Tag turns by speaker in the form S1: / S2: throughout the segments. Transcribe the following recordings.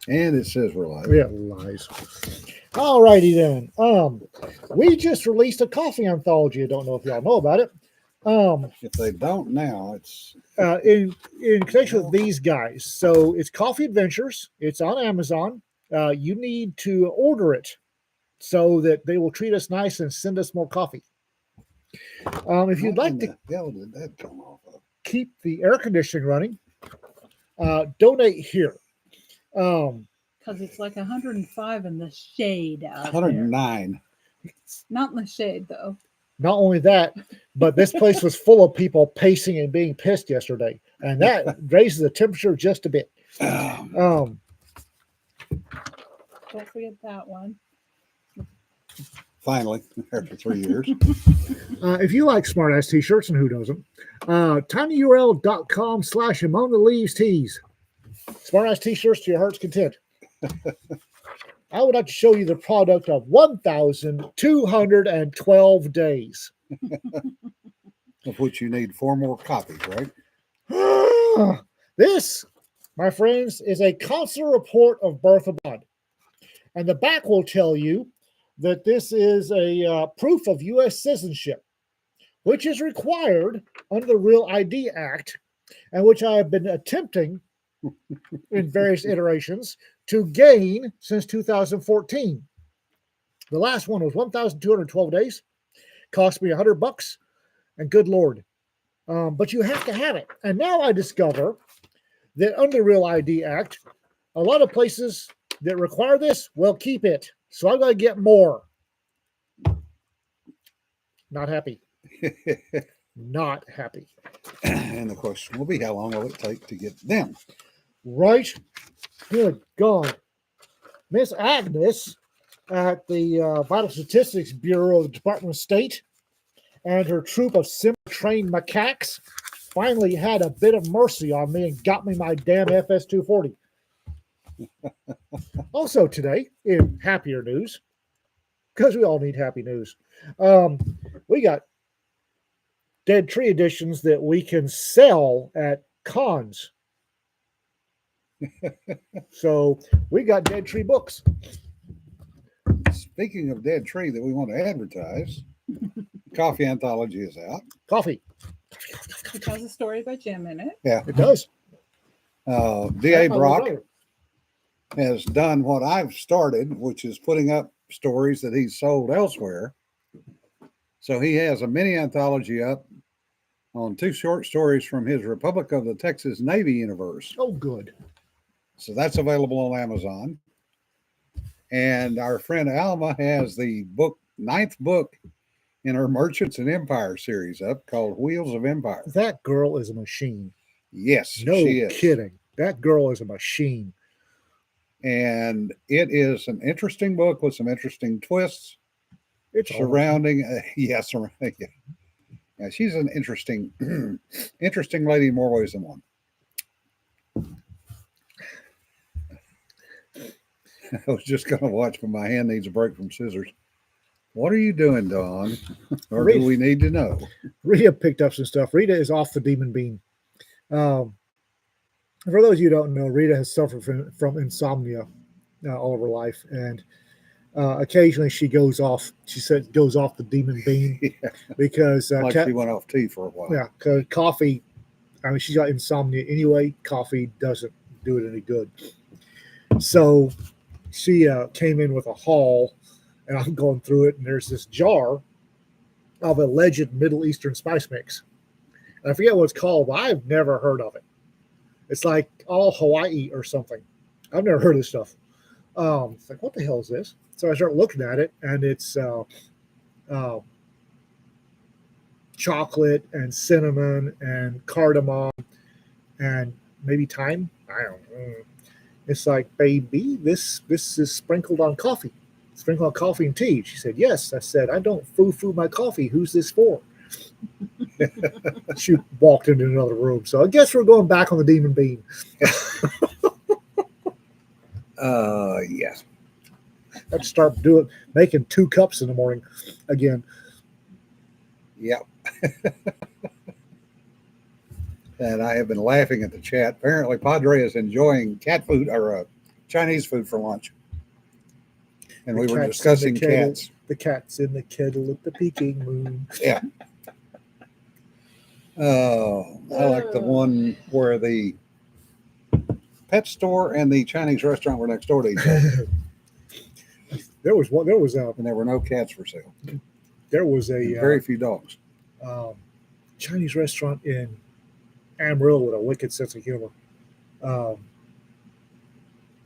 S1: And it says we're live.
S2: Yeah, lies. All righty then. We just released a coffee anthology. I don't know if y'all know about it.
S1: If they don't now, it's
S2: In connection with these guys. So it's Coffee Adventures. It's on Amazon. You need to order it so that they will treat us nice and send us more coffee. If you'd
S1: what
S2: like
S1: in
S2: to
S1: the hell did that come off of?
S2: keep the air conditioning running, donate here.
S3: Because it's like 105 in the shade out there.
S1: 109.
S3: Not in the shade, though.
S2: Not only that, but this place was full of people pacing and being pissed yesterday, and that raises the temperature just a bit.
S3: Don't forget that one.
S1: Finally, after 3 years.
S2: If you like smartass t-shirts, and who doesn't, tinyurl.com/among the leaves tees. Smartass t-shirts to your heart's content. I would like to show you the product of 1,212 days.
S1: Of which you need 4 more copies, right?
S2: This, my friends, is a consular report of birth abroad. And the back will tell you that this is a proof of U.S. citizenship, which is required under the Real ID Act, and which I have been attempting in various iterations to gain since 2014. The last one was 1,212 days, cost me $100, and good Lord. But you have to have it. And now I discover that under the Real ID Act, a lot of places that require this will keep it. So I'm going to get more. Not happy. Not happy.
S1: And the question will be, how long will it take to get them?
S2: Right? Good God. Miss Agnes at the Vital Statistics Bureau of the Department of State and her troop of semi-trained macaques finally had a bit of mercy on me and got me my damn FS240. Also today, in happier news, because we all need happy news, we got Dead Tree editions that we can sell at cons. So we got Dead Tree books.
S1: Speaking of Dead Tree that we want to advertise, Coffee Anthology is out.
S2: Coffee.
S3: It has a story by Jim in it.
S1: Yeah.
S2: It does.
S1: D.A. Brock has done what I've started, which is putting up stories that he's sold elsewhere. So he has a mini anthology up on 2 short stories from his Republic of the Texas Navy universe.
S2: Oh, good.
S1: So that's available on Amazon. And our friend Alma has the 9th book in her Merchants and Empire series up called Wheels of Empire.
S2: That girl is a machine.
S1: Yes,
S2: No
S1: she is.
S2: kidding. That girl is a machine.
S1: And it is an interesting book with some interesting twists
S2: It's
S1: surrounding. Surrounding. Yeah, she's an interesting, interesting lady in more ways than one. I was just going to watch, but my hand needs a break from scissors. What are you doing, Dawn? Or do we need to know?
S2: Rita picked up some stuff. Rita is off the demon bean. For those of you who don't know, Rita has suffered from insomnia all of her life, and occasionally she goes off. She said goes off the demon bean because
S1: like she went off tea for a while.
S2: Yeah, because coffee. I mean, she's got insomnia anyway. Coffee doesn't do it any good. So she came in with a haul, and I'm going through it, and there's this jar of alleged Middle Eastern spice mix. And I forget what it's called, but I've never heard of it. It's like all Hawaii or something. I've never heard of this stuff. It's like, what the hell is this? So I start looking at it, and it's chocolate and cinnamon and cardamom and maybe thyme. I don't know. It's like, baby, this is sprinkled on coffee. Sprinkled on coffee and tea. She said, yes. I said, I don't foo-foo my coffee. Who's this for? She walked into another room. So I guess we're going back on the demon bean.
S1: Yes.
S2: I have to start making 2 cups in the morning again.
S1: Yep. And I have been laughing at the chat. Apparently, Padre is enjoying cat food or Chinese food for lunch. And we were discussing cats.
S2: The cat's in the kettle at the Peking moon.
S1: Yeah. Oh, I like the one where the pet store and the Chinese restaurant were next door to each other,
S2: There was
S1: and there were no cats for sale.
S2: a
S1: Very few dogs.
S2: Chinese restaurant in Amarillo with a wicked sense of humor.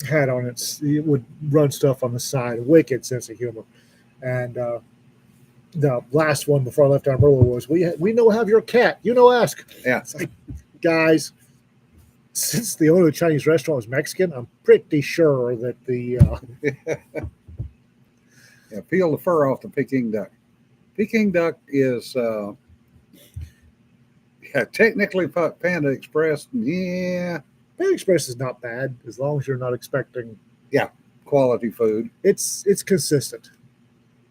S2: Had on it would run stuff on the side, wicked sense of humor, and the last one before I left Amarillo was we know have your cat, ask.
S1: Yeah.
S2: It's like, guys, since the owner of the Chinese restaurant was Mexican, I'm pretty sure that the
S1: Yeah, peel the fur off the Peking duck. Peking duck is technically Panda Express. Yeah,
S2: Panda Express is not bad as long as you're not expecting.
S1: quality food.
S2: It's consistent.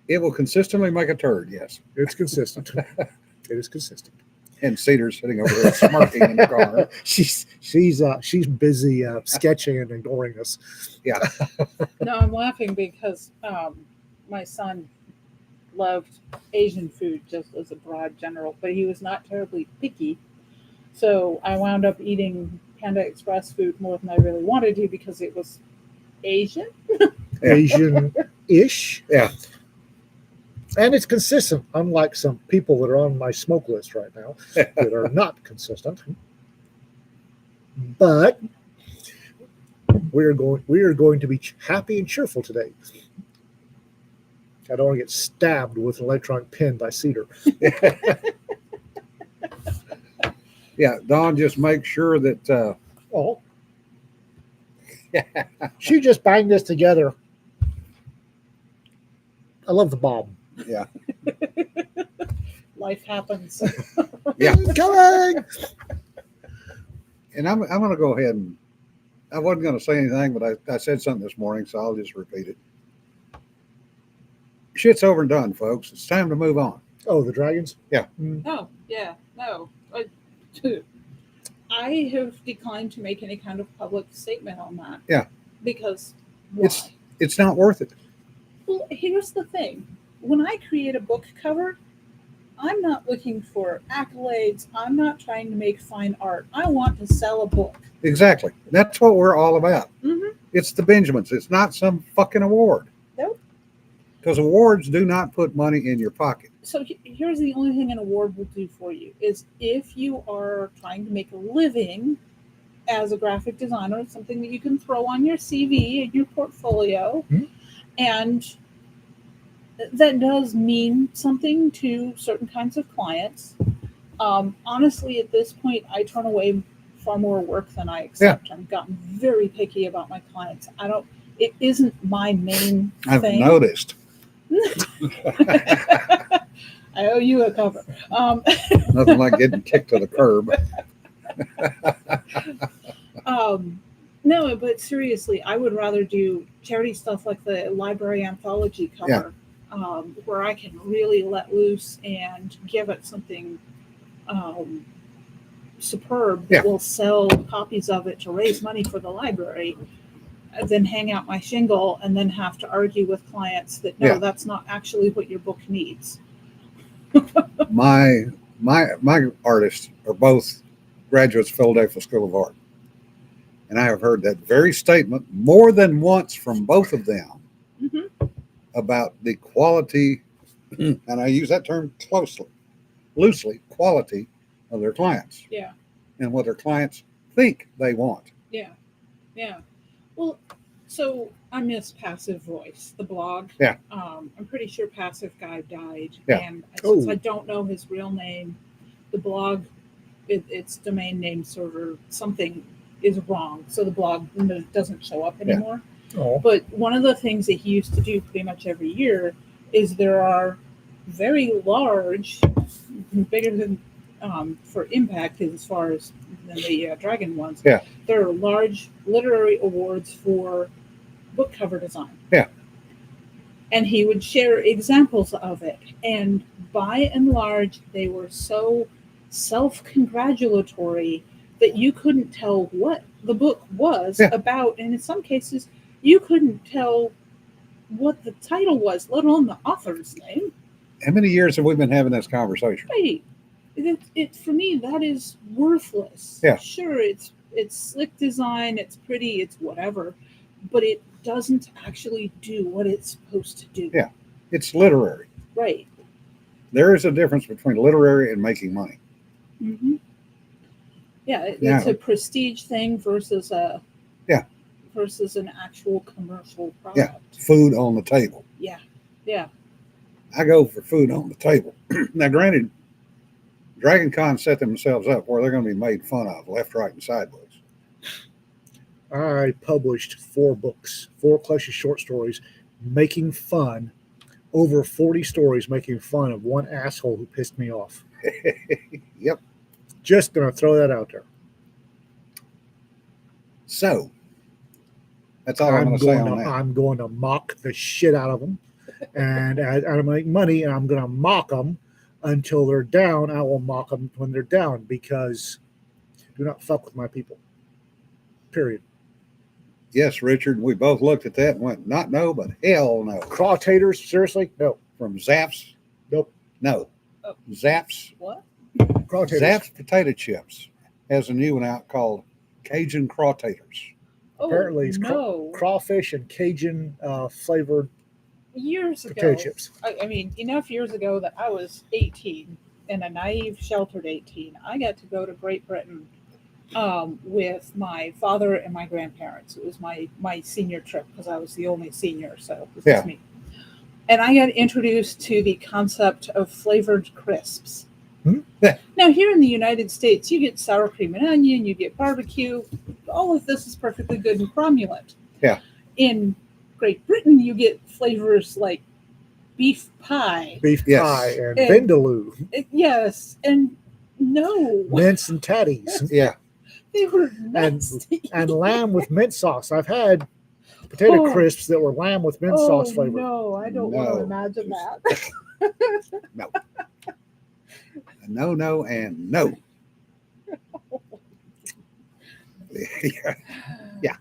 S1: It will consistently make a turd. Yes.
S2: It's consistent. It is consistent.
S1: And Cedar's sitting over there smirking in the car.
S2: She's busy sketching and ignoring us.
S1: Yeah.
S3: No, I'm laughing because my son loved Asian food just as a broad general, but he was not terribly picky. So I wound up eating Panda Express food more than I really wanted to because it was Asian.
S1: Yeah.
S2: Asian-ish.
S1: Yeah.
S2: And it's consistent, unlike some people that are on my smoke list right now that are not consistent. But we are going to be happy and cheerful today. I don't want to get stabbed with an electronic pin by Cedar.
S1: Yeah, Don, just make sure that
S2: Oh, she just banged this together. I love the bomb.
S1: yeah.
S3: Life happens.
S1: Yeah.
S2: Coming.
S1: And I'm going to go ahead and I wasn't going to say anything, but I said something this morning, so I'll just repeat it. Shit's over and done, folks. It's time to move on.
S2: Oh, the dragons?
S1: Yeah.
S3: No, yeah, no. I have declined to make any kind of public statement on that.
S1: Yeah.
S3: Because why?
S1: It's not worth it.
S3: Well, here's the thing. When I create a book cover, I'm not looking for accolades. I'm not trying to make fine art. I want to sell a book.
S1: Exactly. That's what we're all about.
S3: Mm-hmm.
S1: It's the Benjamins. It's not some fucking award.
S3: Nope.
S1: Because awards do not put money in your pocket.
S3: So here's the only thing an award will do for you is if you are trying to make a living as a graphic designer, it's something that you can throw on your CV and your portfolio.
S2: Mm-hmm.
S3: And that does mean something to certain kinds of clients. Honestly, at this point, I turn away far more work than I accept. I've gotten very picky about my clients. It isn't my main
S1: I've
S3: thing.
S1: noticed.
S3: I owe you a cover.
S1: Nothing like getting kicked to the curb.
S3: No, but seriously, I would rather do charity stuff like the library anthology cover, where I can really let loose and give it something superb that will sell copies of it to raise money for the library, than hang out my shingle and then have to argue with clients that no, that's not actually what your book needs.
S1: My artists are both graduates of Philadelphia School of Art. And I have heard that very statement more than once from both of them about the quality, and I use that term loosely, quality of their clients.
S3: Yeah.
S1: And what their clients think they want.
S3: Yeah. Yeah. Well, so I miss Passive Voice, the blog.
S1: Yeah.
S3: I'm pretty sure Passive Guy died.
S1: Yeah.
S3: And since I don't know his real name, the blog, its domain name server, something is wrong. So the blog doesn't show up anymore.
S2: Oh.
S3: But one of the things that he used to do pretty much every year is there are very large, bigger than for impact as far as than the dragon ones.
S1: Yeah.
S3: There are large literary awards for book cover design.
S1: Yeah.
S3: And he would share examples of it. And by and large, they were so self-congratulatory that you couldn't tell what the book was
S1: Yeah.
S3: about, and in some cases you couldn't tell what the title was, let alone the author's name.
S1: How many years have we been having this conversation?
S3: Right. It for me, that is worthless.
S1: Yeah.
S3: Sure, it's slick design, it's pretty, it's whatever, but it doesn't actually do what it's supposed to do.
S1: Yeah. It's literary.
S3: Right.
S1: There is a difference between literary and making money.
S3: Mm-hmm. Yeah,
S1: Yeah.
S3: it's a prestige thing versus an actual commercial product.
S1: Food on the table.
S3: Yeah. Yeah.
S1: I go for food on the table. Now, granted, Dragon Con set themselves up where they're going to be made fun of left, right, and sideways.
S2: I published 4 books, 4 collections of short stories, making fun, over 40 stories making fun of one asshole who pissed me off.
S1: Yep.
S2: Just going to throw that out there.
S1: So, that's all I'm going to say on that.
S2: I'm going to mock the shit out of them. And I'm going to make money, and I'm going to mock them until they're down. I will mock them when they're down, because do not fuck with my people. Period.
S1: Yes, Richard, we both looked at that and went, not no, but hell no.
S2: Craw taters, seriously? No.
S1: From Zapp's?
S2: Nope.
S1: No.
S3: Oh.
S1: Zapp's?
S3: What?
S2: Craw taters.
S1: Zapp's Potato Chips has a new one out called Cajun Craw Taters.
S3: Oh,
S2: Apparently it's
S3: no.
S2: crawfish and Cajun flavored
S3: Years
S2: potato
S3: ago,
S2: chips.
S3: I mean, enough years ago that I was 18 and a naive, sheltered 18. I got to go to Great Britain with my father and my grandparents. It was my senior trip because I was the only senior, so it was just me. And I got introduced to the concept of flavored crisps.
S1: Yeah.
S3: Now, here in the United States, you get sour cream and onion, you get barbecue. All of this is perfectly good and cromulent.
S1: Yeah.
S3: In Great Britain, you get flavors like beef pie.
S2: Beef pie and vindaloo.
S3: Yes, and no.
S2: Mince and tatties.
S1: Yeah.
S3: They were nasty.
S2: And lamb with mint sauce. I've had potato crisps that were lamb with mint sauce flavor.
S3: No, I don't want to imagine that.
S1: No. No, and no. Yeah.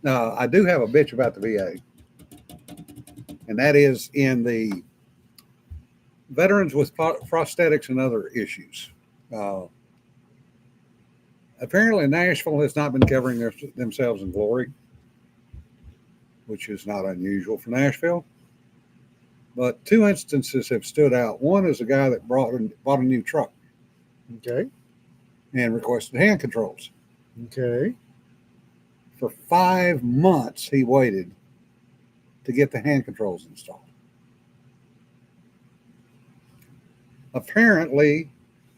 S1: I do have a bitch about the VA, and that is in the veterans with prosthetics and other issues. Apparently, Nashville has not been covering themselves in glory, which is not unusual for Nashville. But 2 instances have stood out. One is a guy that bought a new truck.
S2: Okay.
S1: And requested hand controls.
S2: Okay.
S1: For 5 months, he waited to get the hand controls installed. Apparently,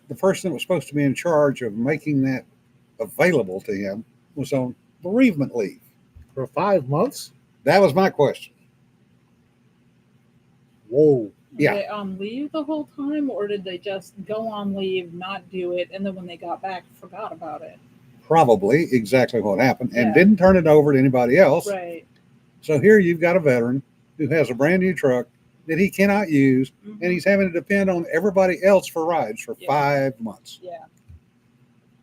S1: the person that was supposed to be in charge of making that available to him was on bereavement leave.
S2: For 5 months?
S1: That was my question.
S2: Whoa.
S1: Yeah.
S3: Were they on leave the whole time, or did they just go on leave, not do it, and then when they got back, forgot about it?
S1: Probably exactly what happened, and
S3: Yeah.
S1: didn't turn it over to anybody else.
S3: Right.
S1: So here you've got a veteran who has a brand new truck that he cannot use,
S3: Mhm.
S1: and he's having to depend on everybody else for rides for 5 months.
S3: Yeah.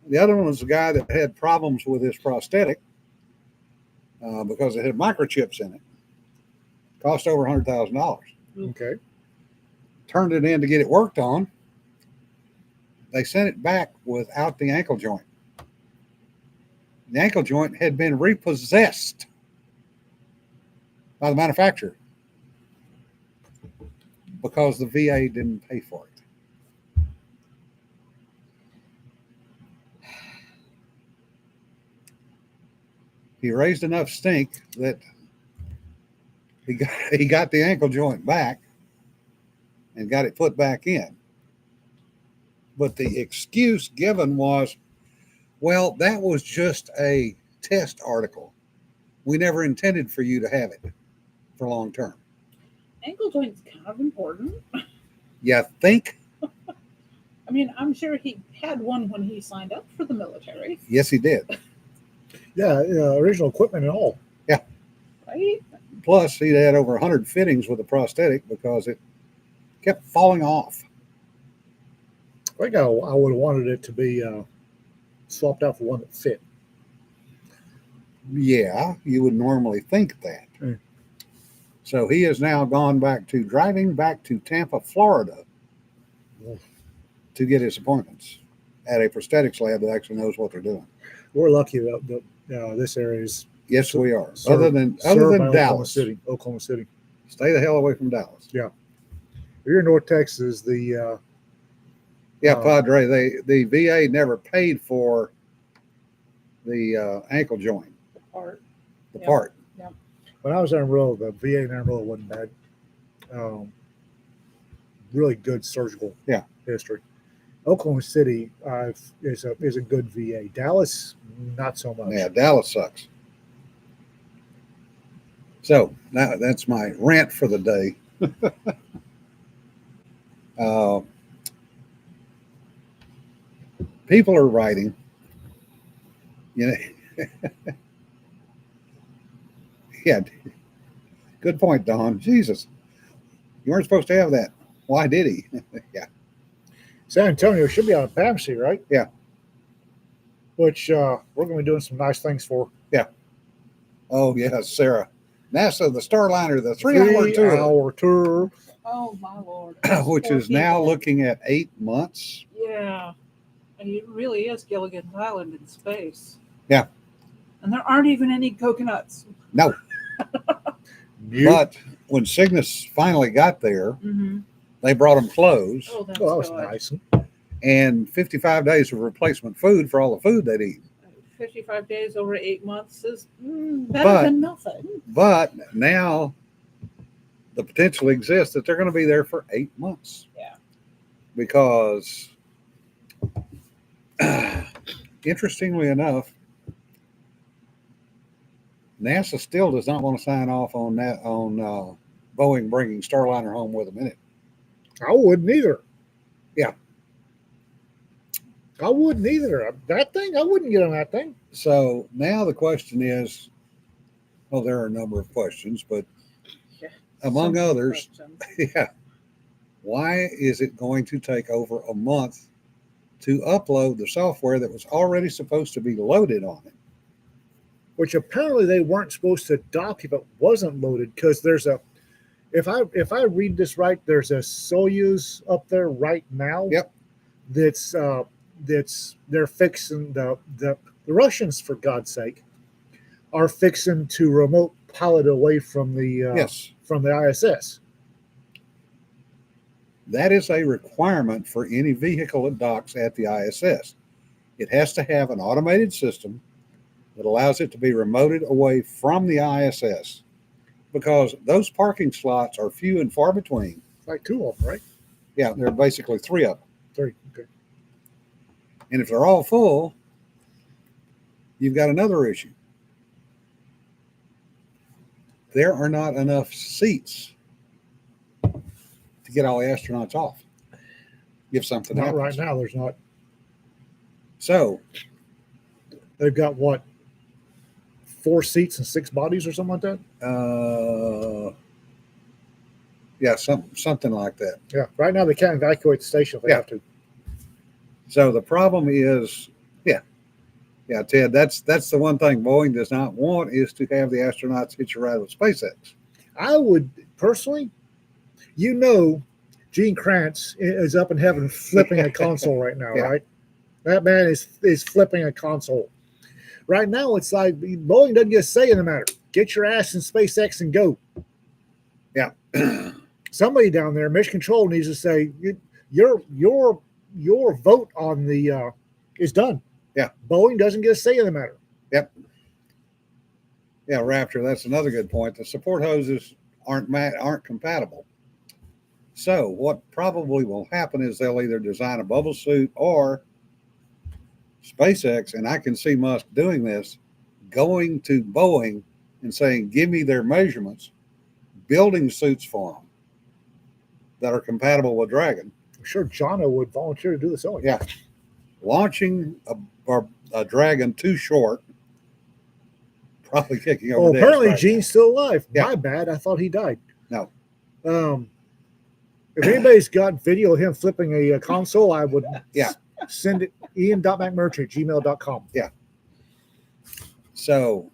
S1: The other one was a guy that had problems with his prosthetic because it had microchips in it. Cost over $100,000.
S2: Okay.
S1: Turned it in to get it worked on. They sent it back without the ankle joint. The ankle joint had been repossessed by the manufacturer because the VA didn't pay for it. He raised enough stink that he got the ankle joint back and got it put back in. But the excuse given was, well, that was just a test article. We never intended for you to have it for long term.
S3: Ankle joint's kind of important.
S1: You think?
S3: I mean, I'm sure he had one when he signed up for the military.
S1: Yes, he did.
S2: Yeah, original equipment and all.
S1: Yeah.
S3: Right?
S1: Plus, he had over 100 fittings with the prosthetic because it kept falling off.
S2: I think I would have wanted it to be swapped out for one that fit.
S1: Yeah, you would normally think that.
S2: Mm.
S1: So he has now gone back to driving back to Tampa, Florida
S2: Mm.
S1: to get his appointments at a prosthetics lab that actually knows what they're doing.
S2: We're lucky that this area is
S1: Yes, we are.
S2: served-
S1: Other than
S2: served by
S1: Dallas,
S2: Oklahoma City.
S1: stay the hell away from Dallas.
S2: If you're in North Texas, the
S1: Yeah, Padre. The VA never paid for the ankle joint,
S3: Part.
S1: the
S3: Yep.
S1: part.
S2: when I was in Amarillo, the VA in Amarillo wasn't bad. Really good surgical history. Oklahoma City is a good VA. Dallas, not so much.
S1: Yeah, Dallas sucks. So that's my rant for the day. People are writing, you know. Yeah, good point, Don. Jesus, you weren't supposed to have that. Why did he? Yeah.
S2: San Antonio should be on a PAMC, right?
S1: Yeah.
S2: Which we're going to be doing some nice things for.
S1: Oh, yes, Sarah. NASA, the Starliner, the 3-hour tour,
S2: 3-hour tour.
S3: Oh my lord.
S1: which
S3: Poor
S1: is now
S3: people.
S1: looking at 8 months.
S3: Yeah. And it really is Gilligan's Island in space.
S1: Yeah.
S3: And there aren't even any coconuts.
S1: No, but when Cygnus finally got there,
S3: Mm-hmm.
S1: they brought them clothes
S3: Oh, that's
S2: Well, that was
S3: good.
S2: nice.
S1: and 55 days of replacement food for all the food they'd eat.
S3: 55 days over 8 months is better
S1: But-
S3: than nothing.
S1: But now the potential exists that they're going to be there for 8 months.
S3: Yeah.
S1: Because, interestingly enough, NASA still does not want to sign off on that on Boeing bringing Starliner home with them in it.
S2: I wouldn't either.
S1: Yeah.
S2: I wouldn't either. That thing, I wouldn't get on that thing.
S1: So now the question is, well, there are a number of questions, but
S3: Yeah.
S1: among
S3: So many
S1: others,
S3: questions.
S1: yeah, why is it going to take over a month to upload the software that was already supposed to be loaded on it?
S2: Which apparently they weren't supposed to dock if it wasn't loaded, because there's a, if I read this right, there's a Soyuz up there right now.
S1: Yep.
S2: That's they're fixing the Russians, for God's sake, are fixing to remote pilot away from the
S1: Yes,
S2: from the ISS.
S1: that is a requirement for any vehicle that docks at the ISS. It has to have an automated system that allows it to be remoted away from the ISS, because those parking slots are few and far between.
S2: Like 2 of them, right?
S1: Yeah, there are basically 3 of them.
S2: 3. Okay.
S1: And if they're all full, you've got another issue. There are not enough seats to get all the astronauts off if something
S2: Not
S1: happens.
S2: right now. There's not.
S1: So,
S2: They've got what? 4 seats and 6 bodies or something like that.
S1: yeah, something like that.
S2: Yeah. Right now they can't evacuate the station if they
S1: Yeah.
S2: have to.
S1: So the problem is, yeah, Ted, that's the one thing Boeing does not want, is to have the astronauts hitch a ride with SpaceX.
S2: I would personally, Gene Kranz is up in heaven flipping a console right now,
S1: Yeah.
S2: right? That man is flipping a console. Right now, it's like Boeing doesn't get a say in the matter. Get your ass in SpaceX and go.
S1: Yeah.
S2: Somebody down there, Mission Control, needs to say your vote on the is done.
S1: Yeah.
S2: Boeing doesn't get a say in the matter.
S1: Yeah, Raptor, that's another good point. The support hoses aren't compatible. So what probably will happen is they'll either design a bubble suit, or SpaceX, and I can see Musk doing this, going to Boeing and saying, give me their measurements, building suits for them that are compatible with Dragon,
S2: I'm sure Jono would volunteer to do the sewing.
S1: Yeah. launching a Dragon too short, probably kicking over.
S2: Oh,
S1: Dad's
S2: apparently
S1: Dragon.
S2: Gene's still alive.
S1: Yeah.
S2: My bad. I thought he died.
S1: No.
S2: If anybody's got video of him flipping a console, I would send it ian.mcmurtry@gmail.com.
S1: So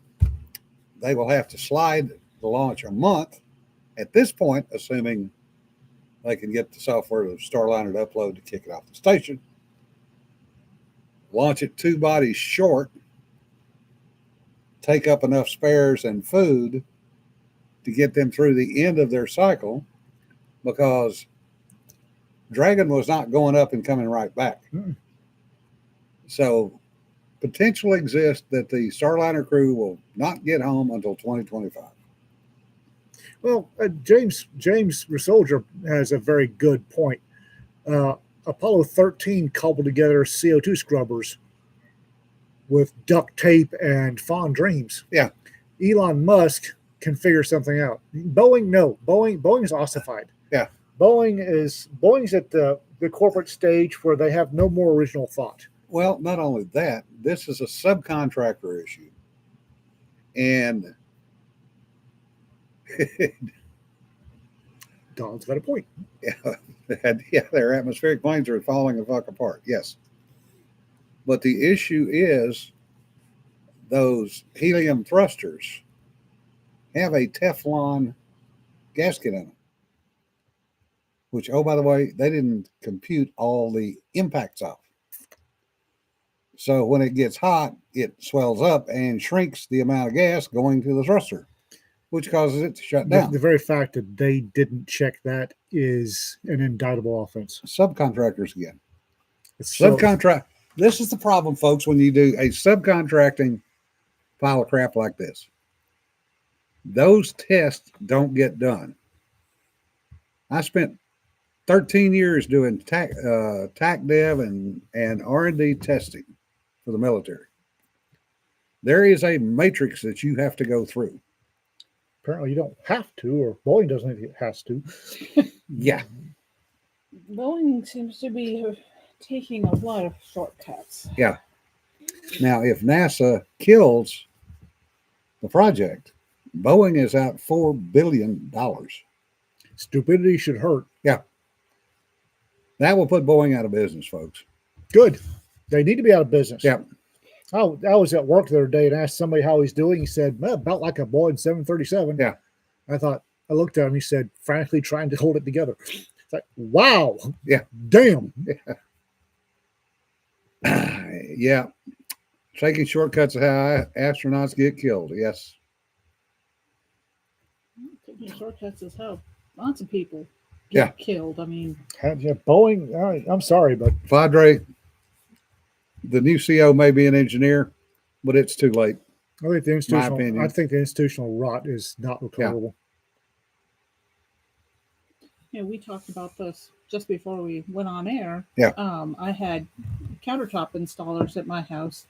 S1: they will have to slide the launch a month at this point, assuming they can get the software to Starliner to upload to kick it off the station. Launch it 2 bodies short, take up enough spares and food to get them through the end of their cycle, because Dragon was not going up and coming right back.
S2: Mm-mm.
S1: So potential exists that the Starliner crew will not get home until 2025.
S2: Well, James Resoldier has a very good point. Apollo 13 cobbled together CO2 scrubbers with duct tape and fond dreams.
S1: Yeah.
S2: Elon Musk can figure something out. Boeing, no. Boeing is ossified.
S1: Yeah.
S2: Boeing's at the corporate stage where they have no more original thought.
S1: Well, not only that, this is a subcontractor issue. And
S2: Don's got a point.
S1: yeah, their atmospheric planes are falling the fuck apart. Yes. But the issue is those helium thrusters have a Teflon gasket in them, which, oh, by the way, they didn't compute all the impacts off. So when it gets hot, it swells up and shrinks the amount of gas going to the thruster, which causes it to shut down.
S2: The very fact that they didn't check that is an indictable offense.
S1: Subcontractors again.
S2: So-
S1: Subcontract. This is the problem, folks, when you do a subcontracting pile of crap like this. Those tests don't get done. I spent 13 years doing TAC dev and R&D testing for the military. There is a matrix that you have to go through.
S2: Apparently, you don't have to, or Boeing doesn't think it has to.
S1: Yeah.
S3: Boeing seems to be taking a lot of shortcuts.
S1: Yeah. Now, if NASA kills the project, Boeing is out $4 billion.
S2: Stupidity should hurt.
S1: That will put Boeing out of business, folks.
S2: Good. They need to be out of business.
S1: Yeah.
S2: I was at work the other day and asked somebody how he's doing. He said, well, about like a Boeing 737.
S1: Yeah.
S2: I looked at him. He said, frankly, trying to hold it together. It's like, wow.
S1: Yeah.
S2: Damn.
S1: Yeah. Taking shortcuts is how astronauts get killed. Yes.
S3: Taking shortcuts is how lots of people
S1: Yeah.
S3: get killed. I mean,
S2: Yeah, Boeing, I'm sorry, but
S1: Padre, the new CO may be an engineer, but it's too late.
S2: I think
S1: opinion.
S2: I think the institutional rot is not recoverable.
S3: we talked about this just before we went on air.
S1: Yeah.
S3: I had countertop installers at my house,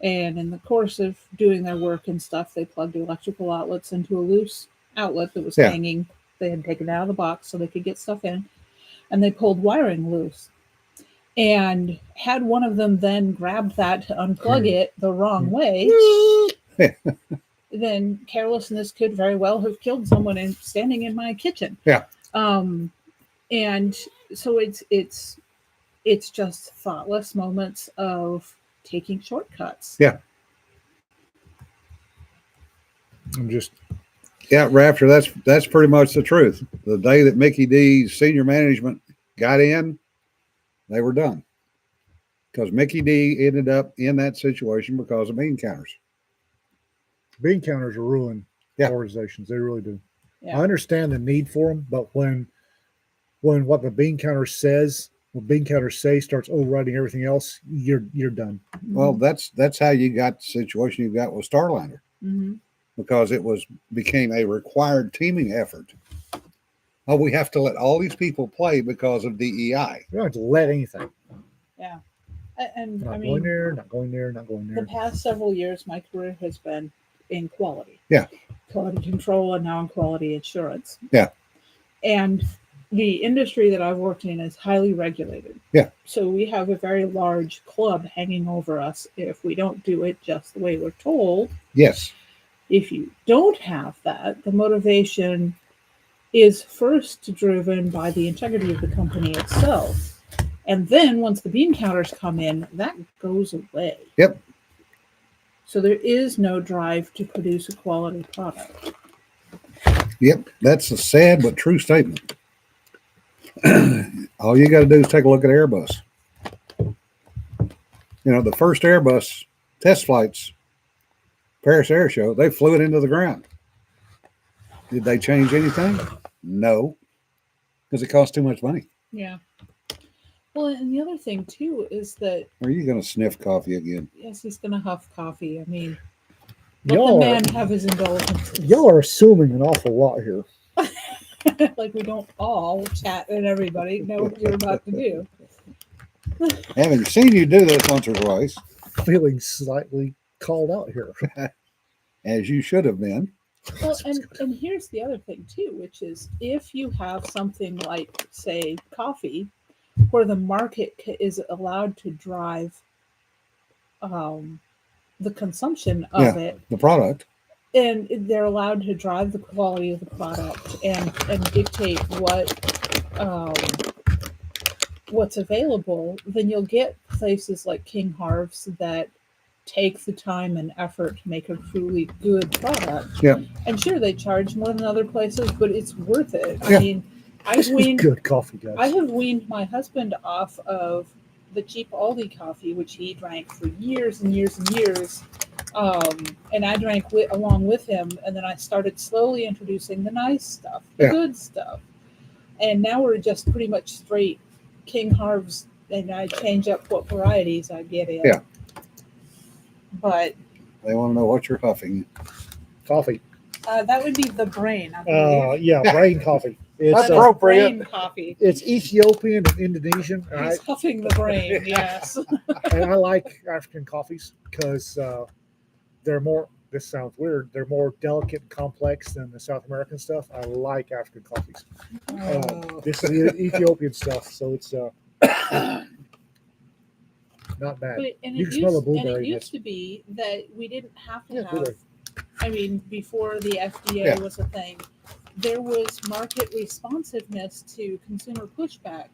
S3: and in the course of doing their work and stuff, they plugged electrical outlets into a loose outlet that was
S1: Yeah.
S3: hanging. They had taken it out of the box so they could get stuff in, and they pulled wiring loose. And had one of them then grabbed that to unplug it the wrong way, then carelessness could very well have killed someone standing in my kitchen.
S1: Yeah.
S3: And so it's just thoughtless moments of taking shortcuts.
S1: Yeah.
S2: I'm just
S1: Yeah, Raptor, that's pretty much the truth. The day that Mickey D's senior management got in, they were done. Because Mickey D ended up in that situation because of bean counters.
S2: bean counters ruin organizations. They really do.
S3: Yeah.
S2: I understand the need for them, but when what the bean counter says, what bean counters say starts overriding everything else, you're done.
S1: Well, that's how you got the situation you got with Starliner,
S3: Mm-hmm.
S1: because it became a required teaming effort. Oh, we have to let all these people play because of DEI.
S2: You don't have to let anything.
S3: Yeah. And
S2: Not
S3: I
S2: going
S3: mean,
S2: there, not going there, not going
S3: the
S2: there.
S3: past several years, my career has been in quality.
S1: Yeah.
S3: Quality control and now in quality assurance.
S1: Yeah.
S3: And the industry that I've worked in is highly regulated.
S1: Yeah.
S3: So we have a very large club hanging over us if we don't do it just the way we're told.
S1: Yes.
S3: If you don't have that, the motivation is first driven by the integrity of the company itself. And then once the bean counters come in, that goes away.
S1: Yep.
S3: So there is no drive to produce a quality product.
S1: Yep. That's a sad but true statement. All you got to do is take a look at Airbus. You know, the first Airbus test flights, Paris Air Show, they flew it into the ground. Did they change anything? No, because it cost too much money.
S3: Yeah. Well, and the other thing too is that
S1: Are you going to sniff coffee again?
S3: yes, he's gonna huff coffee. I mean, let the
S2: Y'all
S3: man have his indulgence.
S2: y'all are assuming an awful lot here.
S3: Like we don't all chat and everybody know what you're about to do.
S1: Having seen you do this once or twice,
S2: Feeling slightly called out here.
S1: as you should have been.
S3: Well, and here's the other thing too, which is if you have something like, say, coffee, where the market is allowed to drive the consumption of it,
S1: The product.
S3: and they're allowed to drive the quality of the product and dictate what's available, then you'll get places like King Harv's that take the time and effort to make a truly good product.
S1: Yeah.
S3: And sure, they charge more than other places, but it's worth it.
S1: Yeah.
S3: I mean,
S2: This is good coffee, guys.
S3: I have weaned my husband off of the cheap Aldi coffee, which he drank for years and years and years. And I drank along with him. And then I started slowly introducing the nice stuff, the good stuff. And now we're just pretty much straight King Harv's, and I change up what varieties I get in.
S1: Yeah.
S3: But
S1: They want to know what you're huffing.
S2: Coffee.
S3: that would be the brain, I believe.
S2: Yeah, brain coffee. It's
S1: That's
S3: That is
S1: appropriate.
S3: brain coffee.
S2: it's Ethiopian and Indonesian. And
S3: He's huffing the brain, yes.
S2: I like African coffees because they're more. This sounds weird. They're more delicate and complex than the South American stuff. I like African coffees.
S3: Oh.
S2: This is the Ethiopian stuff, so it's not bad.
S3: But, and
S2: You
S3: it
S2: can smell the
S3: used,
S2: blueberry
S3: and it
S2: in
S3: used to be that we didn't have to
S2: Yeah,
S3: have,
S2: blueberry.
S3: I mean, before the FDA
S1: Yeah.
S3: was a thing, there was market responsiveness to consumer pushback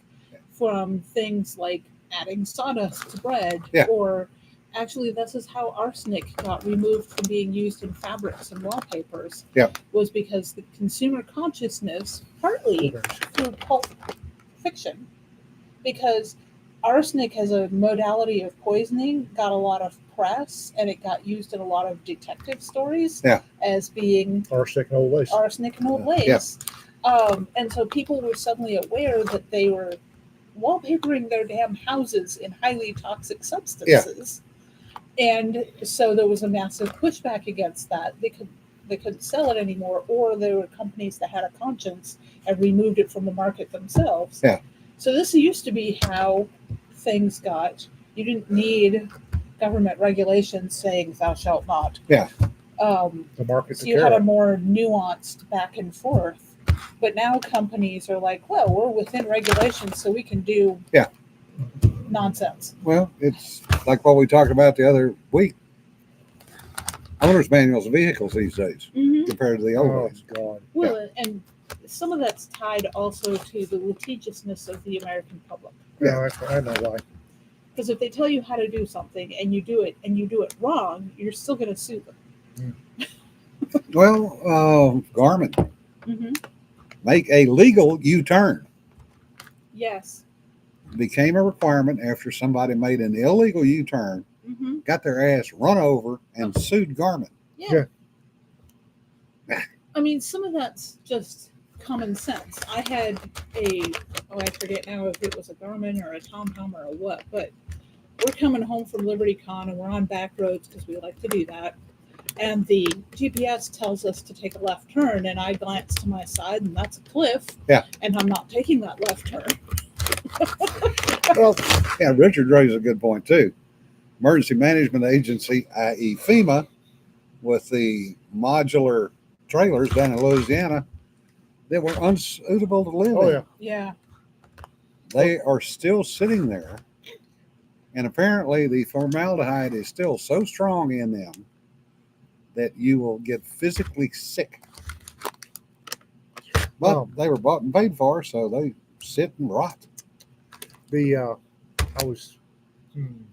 S3: from things like adding sawdust to bread,
S1: Yeah.
S3: or actually, this is how arsenic got removed from being used in fabrics and wallpapers.
S1: Yeah.
S3: Was because the consumer consciousness, partly
S2: Blueberries.
S3: through pulp fiction, because arsenic as a modality of poisoning got a lot of press, and it got used in a lot of detective stories as being
S2: Arsenic and old lace.
S3: arsenic and old lace. And so people were suddenly aware that they were wallpapering their damn houses in highly toxic substances. And so there was a massive pushback against that. They couldn't sell it anymore, or there were companies that had a conscience and removed it from the market themselves.
S1: Yeah.
S3: So this used to be how things got. You didn't need government regulations saying "thou shalt not."
S1: Yeah.
S2: The market
S3: So
S2: to
S3: you had
S2: care.
S3: a more nuanced back and forth. But now companies are like, well, we're within regulations, so we can do nonsense.
S1: Well, it's like what we talked about the other week. Owner's manuals of vehicles these days compared to the old
S2: Oh
S1: days.
S2: God.
S3: Well, and some of that's tied also to the litigiousness of the American public.
S2: Yeah, I know why.
S3: Because if they tell you how to do something and you do it wrong, you're still going to sue them.
S1: Well, Garmin,
S3: Mm-hmm.
S1: make a legal U-turn.
S3: Yes.
S1: Became a requirement after somebody made an illegal U-turn,
S3: Mm-hmm.
S1: got their ass run over, and sued Garmin.
S3: Yeah. I mean, some of that's just common sense. I had I forget now if it was a Garmin or a TomTom or a what, but we're coming home from LibertyCon and we're on back roads because we like to do that. And the GPS tells us to take a left turn, and I glance to my side, and that's a cliff.
S1: Yeah.
S3: And I'm not taking that left turn.
S1: Well, yeah, Richard raises a good point too. Emergency Management Agency, i.e. FEMA, with the modular trailers down in Louisiana that were unsuitable to live
S2: Oh
S1: in.
S2: yeah.
S3: Yeah.
S1: They are still sitting there, and apparently the formaldehyde is still so strong in them that you will get physically sick. But they were bought and paid for, so they sit and rot.
S2: I was going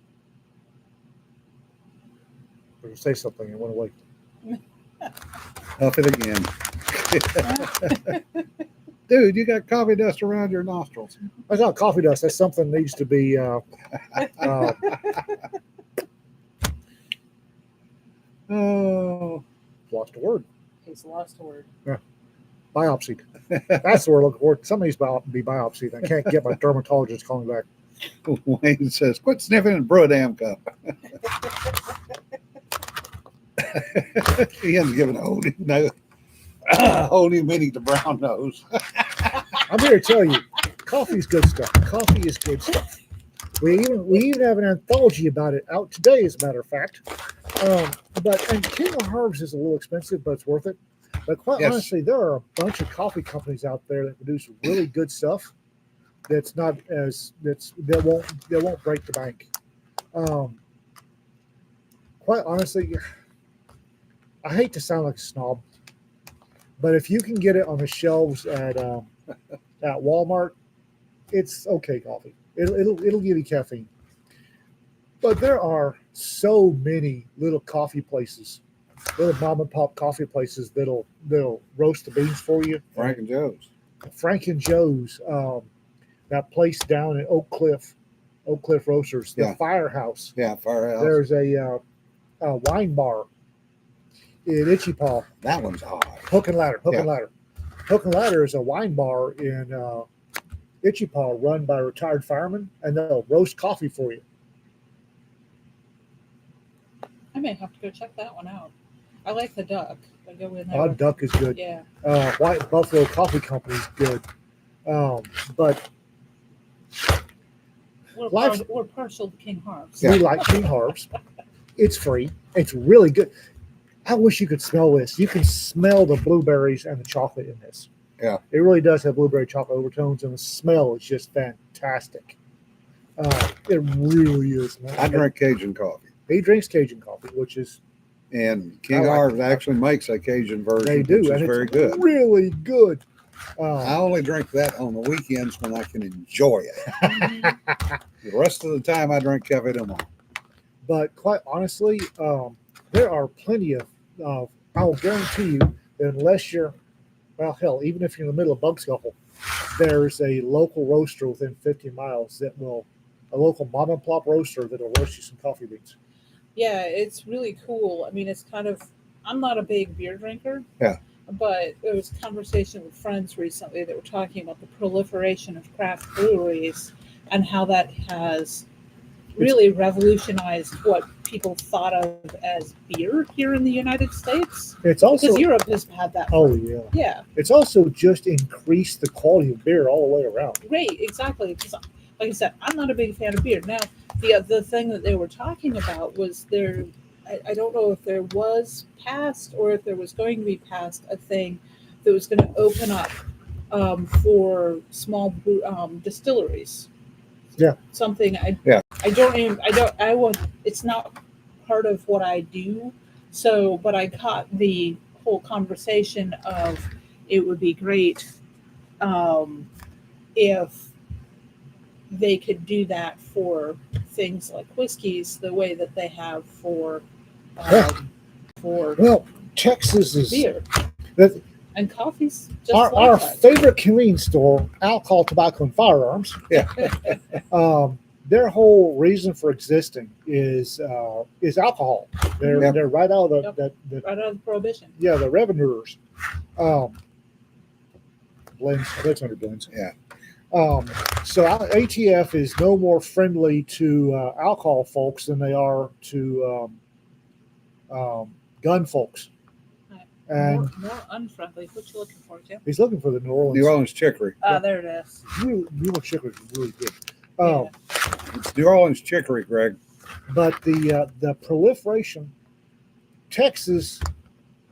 S2: to say something and went away.
S1: Huff it again. Dude, you got coffee dust around your nostrils.
S2: That's not coffee dust. That's something that needs to be
S1: Oh,
S2: lost a word.
S3: He's lost a word.
S2: Biopsied. That's the word I'm looking for. Somebody needs to be biopsied. I can't get my dermatologist calling back.
S1: Wayne says, quit sniffing and brew a damn cup. Ian's giving a whole new meaning to brown nose.
S2: I'm here to tell you, coffee is good stuff. Coffee is good stuff. We even have an anthology about it out today, as a matter of fact. And King of Herbs is a little expensive, but it's worth it. But quite honestly, there are a bunch of coffee companies out there that produce really good stuff. That won't break the bank. Quite honestly, I hate to sound like a snob, but if you can get it on the shelves at Walmart, it's okay coffee. It'll give you caffeine. But there are so many little coffee places, little mom and pop coffee places that'll roast the beans for you.
S1: Frank and Joe's.
S2: Frank and Joe's, that place down in Oak Cliff Roasters, the Firehouse.
S1: Yeah, Firehouse.
S2: There's a wine bar in Itchy Paw.
S1: That one's hot.
S2: Hook and Ladder. Hook and Ladder is a wine bar in Itchy Paw run by retired firemen, and they'll roast coffee for you.
S3: I may have to go check that one out. I like the duck. I go in there.
S2: Odd Duck is good.
S3: Yeah.
S2: White Buffalo Coffee Company is good. But
S3: We're partial to King Herbs.
S2: we like King Herbs. It's free. It's really good. I wish you could smell this. You can smell the blueberries and the chocolate in this.
S1: Yeah.
S2: It really does have blueberry chocolate overtones, and the smell is just fantastic. It really is. Man.
S1: I drink Cajun coffee.
S2: He drinks Cajun coffee, which is
S1: And King Herbs actually makes a Cajun version,
S2: they do,
S1: which
S2: and
S1: is very
S2: it's
S1: good.
S2: really good.
S1: I only drink that on the weekends when I can enjoy it. The rest of the time, I drink Cafe Del Mar.
S2: But quite honestly, there are plenty of. I will guarantee you that unless you're, well, hell, even if you're in the middle of bug scuffle, there's a local roaster within 50 miles a local mom and pop roaster that'll roast you some coffee beans.
S3: Yeah, it's really cool. I mean, it's kind of, I'm not a big beer drinker.
S1: Yeah.
S3: But there was a conversation with friends recently that were talking about the proliferation of craft breweries and how that has really revolutionized what people thought of as beer here in the United States.
S2: It's also
S3: Because Europe has had that.
S2: oh yeah,
S3: Yeah,
S2: it's also just increased the quality of beer all the way around.
S3: great, exactly. Because, like I said, I'm not a big fan of beer. Now, the thing that they were talking about was there. I don't know if there was passed or if there was going to be passed a thing that was going to open up for small distilleries.
S2: Yeah.
S3: Something I want. It's not part of what I do. So, but I caught the whole conversation of it would be great if they could do that for things like whiskeys the way that they have for
S2: Well, Texas is
S3: beer
S2: that
S3: and coffee's just
S2: our
S3: like that.
S2: favorite convenience store, Alcohol, Tobacco, and Firearms.
S1: Yeah.
S2: Their whole reason for existing is alcohol. They're right out of the
S3: Right out of Prohibition.
S2: yeah, the revenuers. Blends, that's under blends.
S1: Yeah.
S2: So ATF is no more friendly to alcohol folks than they are to gun folks. And
S3: More unfriendly. What you looking for, Jim?
S2: he's looking for the New Orleans.
S1: New Orleans chicory.
S3: There it is.
S2: New Orleans chicory is really good.
S3: Yeah.
S1: It's New Orleans chicory, Greg.
S2: But the proliferation, Texas,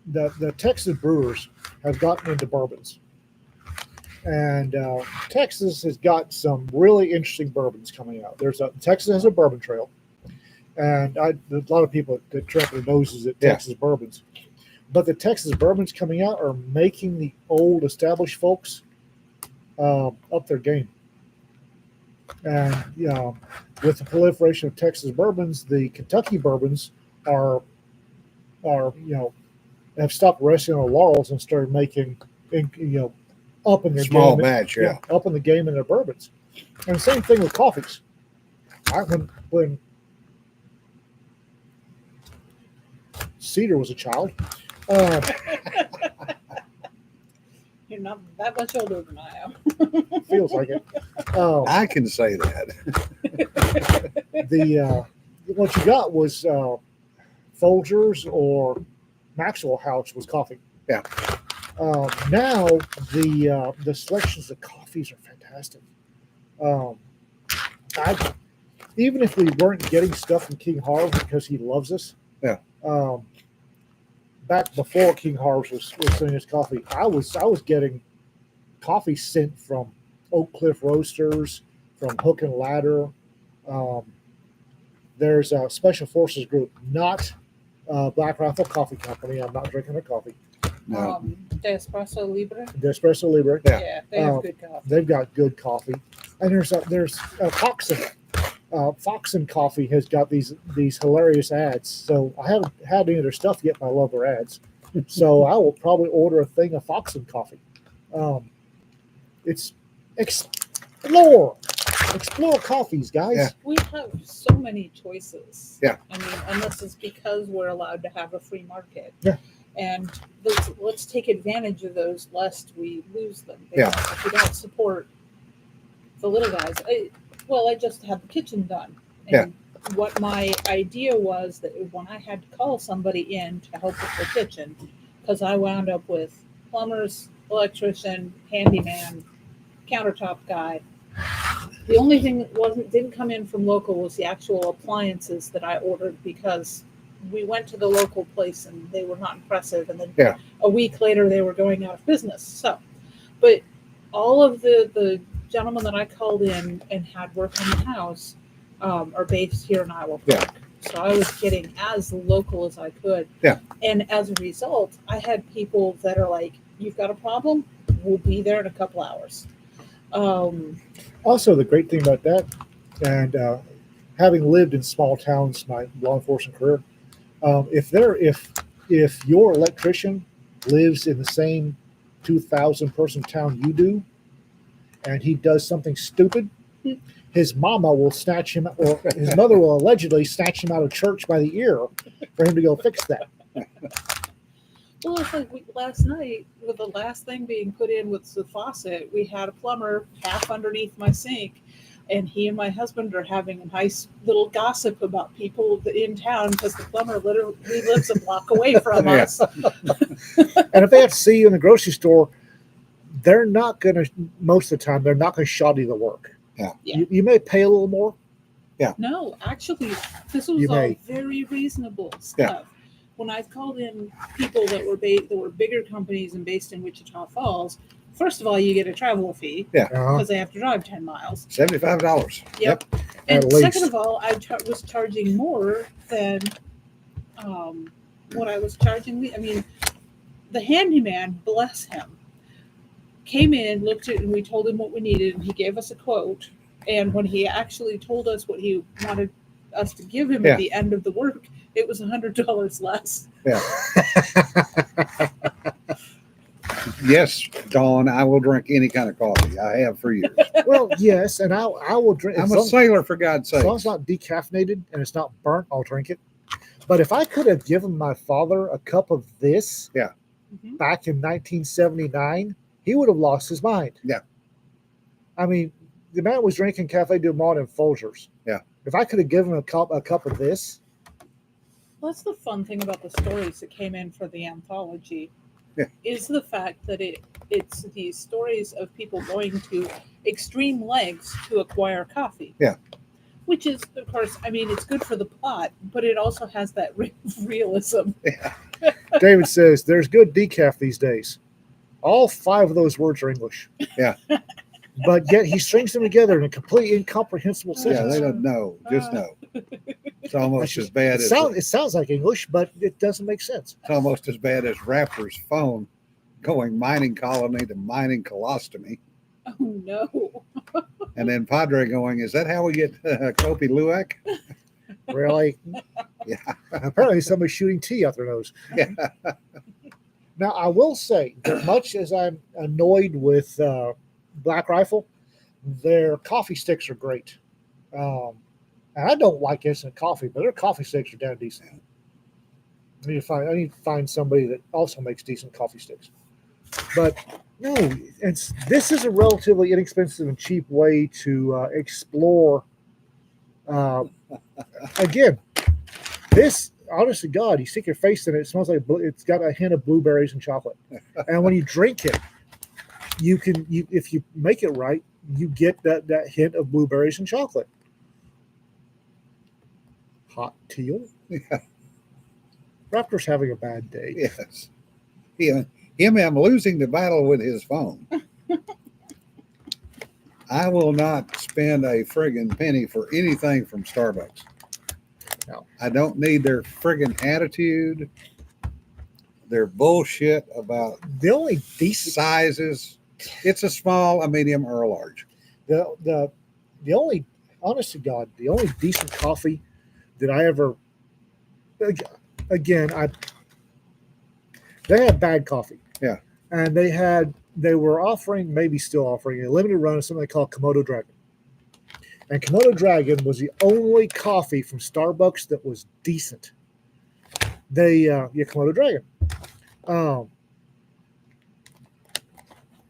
S2: the Texas brewers have gotten into bourbons, and Texas has got some really interesting bourbons coming out. Texas has a bourbon trail, and there's a lot of people that trap their noses at Texas bourbons, but the Texas bourbons coming out are making the old established folks up their game. And with the proliferation of Texas bourbons, the Kentucky bourbons are have stopped resting on laurels and started making up in their
S1: Small
S2: game,
S1: batch, yeah.
S2: up in the game in their bourbons. And the same thing with coffees. When Cedar was a child,
S3: You're not that much older than I am.
S2: feels like it.
S1: I can say that.
S2: What you got was Folgers or Maxwell House was coffee.
S1: Yeah.
S2: Now the selections of coffees are fantastic. Even if we weren't getting stuff from King Harvest because he loves us.
S1: Yeah.
S2: Back before King Harvest was sending us coffee, I was getting coffee sent from Oak Cliff Roasters, from Hook and Ladder. There's a Special Forces group, not Black Rifle Coffee Company. I'm not drinking their coffee.
S1: No.
S3: De Espresso Libre.
S2: The Espresso Libre.
S3: Yeah, they have good coffee.
S2: They've got good coffee, and there's Foxen. Foxen Coffee has got these hilarious ads. So I haven't had any of their stuff yet, but I love their ads. So I will probably order a thing of Foxen Coffee. It's explore coffees, guys.
S1: Yeah.
S3: We have so many choices.
S1: Yeah.
S3: I mean, and this is because we're allowed to have a free market.
S2: Yeah.
S3: And let's take advantage of those lest we lose them.
S1: Yeah.
S3: Because if we don't support the little guys. I just had the kitchen done. And what my idea was that when I had to call somebody in to help with the kitchen, because I wound up with plumbers, electrician, handyman, countertop guy. The only thing that didn't come in from local was the actual appliances that I ordered, because we went to the local place and they were not impressive. And then a week later they were going out of business. So, but all of the gentlemen that I called in and had work on the house are based here in Iowa Park.
S1: Yeah.
S3: So I was getting as local as I could.
S1: Yeah.
S3: And as a result, I had people that are like, "You've got a problem? We'll be there in a couple hours."
S2: Also, the great thing about that, and having lived in small towns my law enforcement career, if your electrician lives in the same 2,000 person town you do, and he does something stupid, his mama will snatch him, or his mother will allegedly snatch him out of church by the ear for him to go fix that.
S3: Well, it's like last night, with the last thing being put in with the faucet, we had a plumber half underneath my sink, and he and my husband are having a nice little gossip about people in town because the plumber literally lives a block away from us.
S2: And if they have to see you in the grocery store, they're not going to, most of the time, they're not going to shoddy the work.
S1: Yeah.
S2: You may pay a little more.
S3: No, actually, this was all very reasonable stuff. When I've called in people that were bigger companies and based in Wichita Falls, first of all, you get a travel fee because they have to drive 10 miles.
S1: $75.
S3: Yep. And second of all, I was charging more than what I was charging. I mean, the handyman, bless him, came in, looked at it, and we told him what we needed, and he gave us a quote. And when he actually told us what he wanted us to give him at the end of the work, it was $100 less.
S1: Yeah. Yes, Dawn, I will drink any kind of coffee. I have for years.
S2: Well, yes, and I will drink.
S1: I'm a sailor, for God's sake.
S2: As long as it's not decaffeinated and it's not burnt, I'll drink it. But if I could have given my father a cup of this back in 1979, he would have lost his mind.
S1: Yeah.
S2: I mean, the man was drinking Cafe Du Monde and Folgers.
S1: Yeah.
S2: If I could have given him a cup of this.
S3: Well, that's the fun thing about the stories that came in for the anthology.
S1: Yeah.
S3: Is the fact that it's these stories of people going to extreme lengths to acquire coffee.
S1: Yeah.
S3: Which is, of course, I mean, it's good for the plot, but it also has that realism.
S1: Yeah.
S2: David says, there's good decaf these days. All 5 of those words are English.
S1: Yeah.
S2: But yet he strings them together in a completely incomprehensible
S1: Yeah,
S2: sentence.
S1: they don't know. Just know. It's almost as bad as
S2: It sounds like English, but it doesn't make sense.
S1: it's almost as bad as Raptor's phone going mining colony to mining colostomy.
S3: Oh no.
S1: And then Padre going, is that how we get Kopi Luwak?
S2: Really?
S1: Yeah.
S2: Apparently somebody's shooting tea out their nose.
S1: Yeah.
S2: Now, I will say, as much as I'm annoyed with Black Rifle, their coffee sticks are great. And I don't like instant coffee, but their coffee sticks are damn decent. I need to find somebody that also makes decent coffee sticks. But no, this is a relatively inexpensive and cheap way to explore. Again, this, honest to God, you stick your face in it, it smells like it's got a hint of blueberries and chocolate. And when you drink it, if you make it right, you get that hint of blueberries and chocolate. Hot teal.
S1: Yeah.
S2: Raptor's having a bad day.
S1: Yes. I'm losing the battle with his phone. I will not spend a friggin' penny for anything from Starbucks.
S2: No.
S1: I don't need their friggin' attitude. Their bullshit about
S2: The only decent
S1: sizes. It's a small, a medium, or a large.
S2: the only, honest to God, the only decent coffee that I ever, again, they had bad coffee.
S1: Yeah.
S2: And they were offering, maybe still offering, a limited run of something they call Komodo Dragon. And Komodo Dragon was the only coffee from Starbucks that was decent. Komodo Dragon.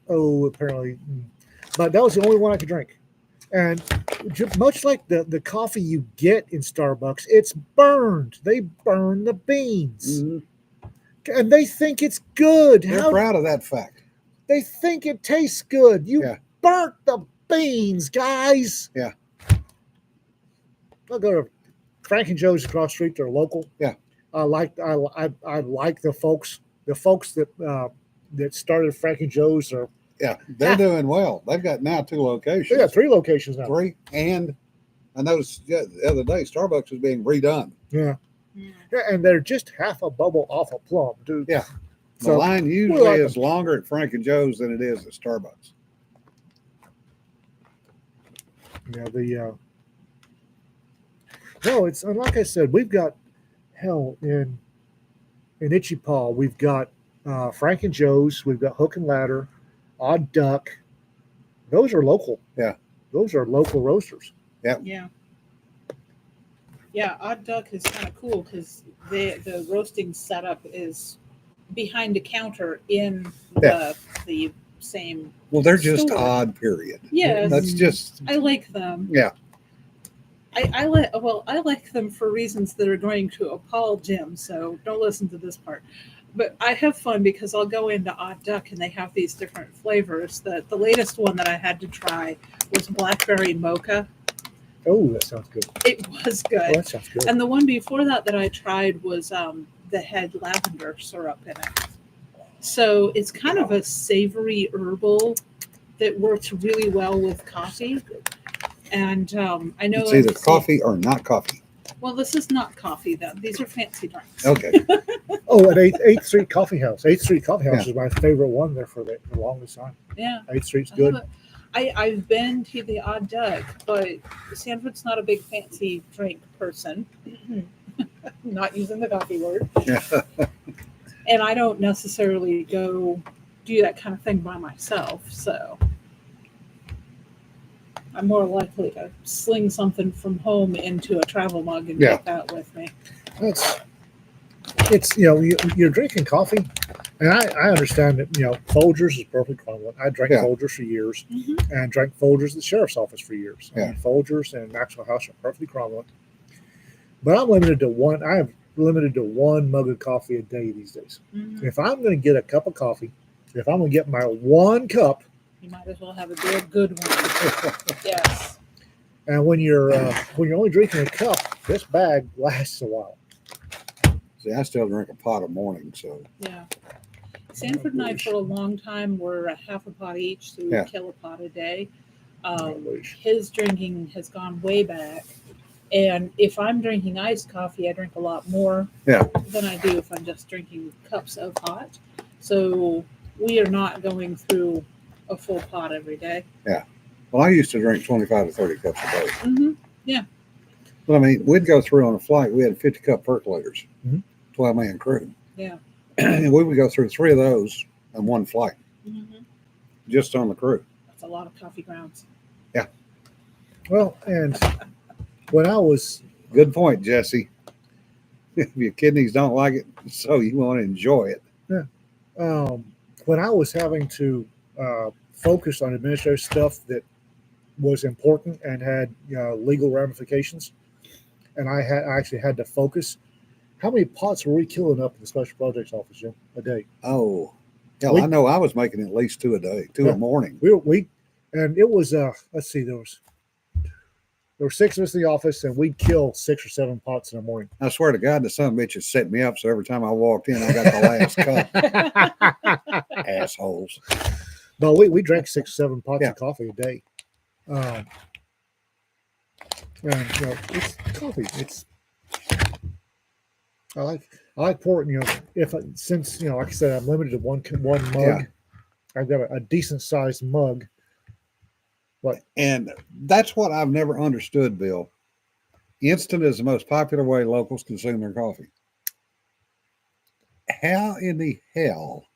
S2: Apparently. But that was the only one I could drink. And much like the coffee you get in Starbucks, it's burned. They burn the beans.
S1: Mm-hmm.
S2: And they think it's good.
S1: They're proud of that fact.
S2: They think it tastes good. You burnt the beans, guys.
S1: Yeah.
S2: I'll go to Frank and Joe's across the street. They're local.
S1: Yeah.
S2: I like the folks that started Frank and Joe's.
S1: They're doing well. They've got now 2 locations.
S2: They got 3 locations now.
S1: 3, and I noticed the other day Starbucks is being redone.
S2: Yeah. Yeah, and they're just half a bubble off a plum, dude.
S1: Yeah. The
S2: So,
S1: line usually is longer at Frank and Joe's than it is at Starbucks.
S2: Yeah, no, it's, and like I said, we've got in Itchy Paw, we've got Frank and Joe's, we've got Hook and Ladder, Odd Duck. Those are local.
S1: Yeah.
S2: Those are local roasters.
S3: Yeah. Yeah, Odd Duck is kind of cool because the roasting setup is behind a counter in the same.
S1: Well, they're just
S3: store.
S1: odd, period.
S3: Yes.
S1: That's just.
S3: I like them.
S1: Yeah.
S3: I like them for reasons that are going to appall Jim, so don't listen to this part. But I have fun because I'll go into Odd Duck and they have these different flavors. The latest one that I had to try was blackberry mocha.
S2: Oh, that sounds good.
S3: It was good.
S2: Oh, that sounds good.
S3: And the one before that I tried was that had lavender syrup in it. So it's kind of a savory herbal that works really well with coffee. And I know
S1: It's either coffee or not coffee.
S3: Well, this is not coffee, though. These are fancy drinks.
S1: Okay.
S2: At 8th Street Coffee House. 8th Street Coffee House is my favorite one there for the longest time.
S3: Yeah.
S2: 8th Street's good.
S3: I've been to the Odd Duck, but Sanford's not a big fancy drink person. Not using the coffee word. And I don't necessarily go do that kind of thing by myself, so I'm more likely to sling something from home into a travel mug and take that with me.
S2: It's you're drinking coffee, and I understand that Folgers is perfectly equivalent. I drank Folgers for years, and drank Folgers at the sheriff's office for years.
S1: Yeah.
S2: And Folgers and Maxwell House are perfectly equivalent. But I'm limited to one. I have limited to one mug of coffee a day these days.
S3: Mm-hmm.
S2: If I'm going to get a cup of coffee, if I'm going to get my one cup,
S3: you might as well have a good one. Yes.
S2: And when you're only drinking a cup, this bag lasts a while.
S1: See, I still drink a pot a morning, so.
S3: Yeah. Sanford and I, for a long time, were a half a pot each, so we would kill a pot a day. His drinking has gone way back, And if I'm drinking iced coffee, I drink a lot more
S1: Yeah.
S3: than I do if I'm just drinking cups of hot. So we are not going through a full pot every day.
S1: Well, I used to drink 25 to 30 cups a day.
S3: Mm-hmm.
S1: But I mean, we'd go through on a flight. We had 50 cup percolators,
S2: Mhm.
S1: 12-man crew.
S3: Yeah.
S1: And we would go through 3 of those on one flight,
S3: Mm-hmm.
S1: just on the crew.
S3: That's a lot of coffee grounds.
S2: Well, and when I was
S1: Good point, Jesse. If your kidneys don't like it, so you want to enjoy it.
S2: when I was having to focus on administrative stuff that was important and had legal ramifications, and I actually had to focus. How many pots were we killing up in the special projects office, Jim, a day?
S1: Oh, hell,
S2: We-
S1: I know I was making at least 2 a day, 2
S2: Yeah.
S1: a morning.
S2: We and it was let's see, there were 6 of us in the office, and we'd kill 6 or 7 pots in the morning.
S1: I swear to God, the son of a bitch has set me up. So every time I walked in, I got the last cup. Assholes.
S2: But we drank 6 or 7 pots
S1: Yeah.
S2: of coffee a day. And it's coffee. I like pouring. Since like I said, I'm limited to one mug.
S1: Yeah.
S2: I've got a decent sized mug.
S1: And that's what I've never understood, Bill. Instant is the most popular way locals consume their coffee. How in the hell?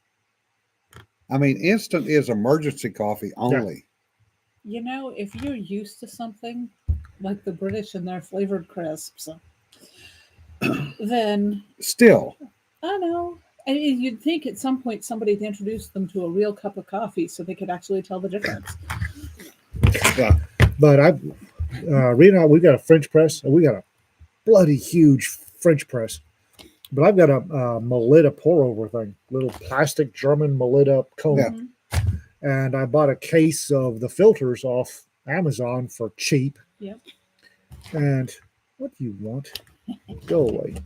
S1: I mean, instant is emergency coffee only.
S3: You know, if you're used to something like the British and their flavored crisps, then
S1: Still,
S3: I know. And you'd think at some point somebody'd introduce them to a real cup of coffee so they could actually tell the difference.
S2: But Rita and I, we got a French press, and we got a bloody huge French press. But I've got a Melita pour over thing, little plastic German Melita cone.
S1: Yeah.
S3: Mhm.
S2: And I bought a case of the filters off Amazon for cheap.
S3: Yep.
S2: And what do you want? Go away.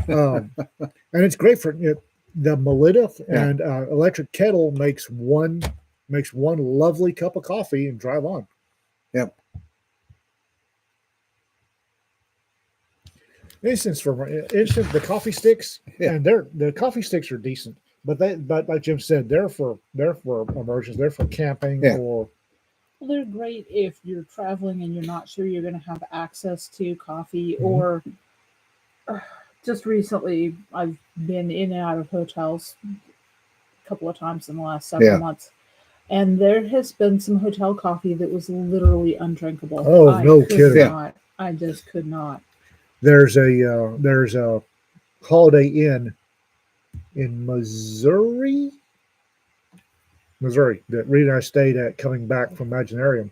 S2: And it's great for the Melita and electric kettle makes one lovely cup of coffee and drive on.
S1: Yep.
S2: The coffee sticks,
S1: Yeah.
S2: and the coffee sticks are decent, but like Jim said, they're for immersions, they're for camping
S1: Yeah.
S2: or
S3: Well, they're great if you're traveling and you're not sure you're going to have access to coffee,
S2: Mhm.
S3: or just recently I've been in and out of hotels a couple of times in the last several
S1: Yeah.
S3: months. And there has been some hotel coffee that was literally undrinkable.
S2: Oh,
S3: I
S2: no
S3: could
S2: kidding.
S3: not. I just could not.
S2: there's a Holiday Inn in Missouri that Reed and I stayed at coming back from Imaginarium,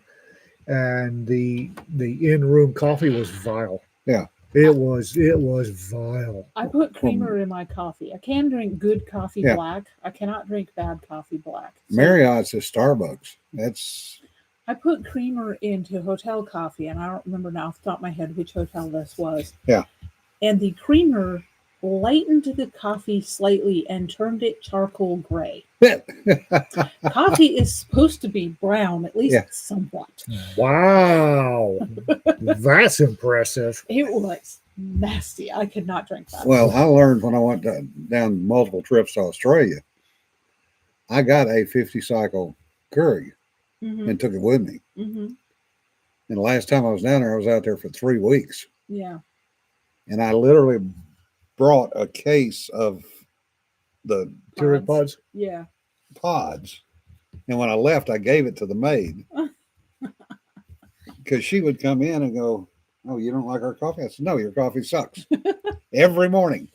S2: and the in-room coffee was vile.
S1: Yeah.
S2: It was vile.
S3: I put creamer in my coffee. I can drink good coffee
S1: Yeah.
S3: black. I cannot drink bad coffee black. So
S1: Marriott's is Starbucks. That's
S3: I put creamer into hotel coffee, and I don't remember now off the top of my head which hotel this was.
S1: Yeah.
S3: And the creamer lightened the coffee slightly and turned it charcoal gray. Coffee is supposed to be brown, at least
S1: Yeah.
S3: somewhat.
S2: Wow, that's impressive.
S3: It was nasty. I could not drink that.
S1: well, I learned when I went down multiple trips to Australia. I got a 50 cycle Keurig
S3: Mhm,
S1: and took it with me.
S3: mhm.
S1: And the last time I was down there, I was out there for 3 weeks.
S3: Yeah.
S1: And I literally brought a case of the
S2: Keurig pods.
S3: Yeah.
S1: pods. And when I left, I gave it to the maid because she would come in and go, "Oh, you don't like our coffee?" I said, "No, your coffee sucks." Every morning.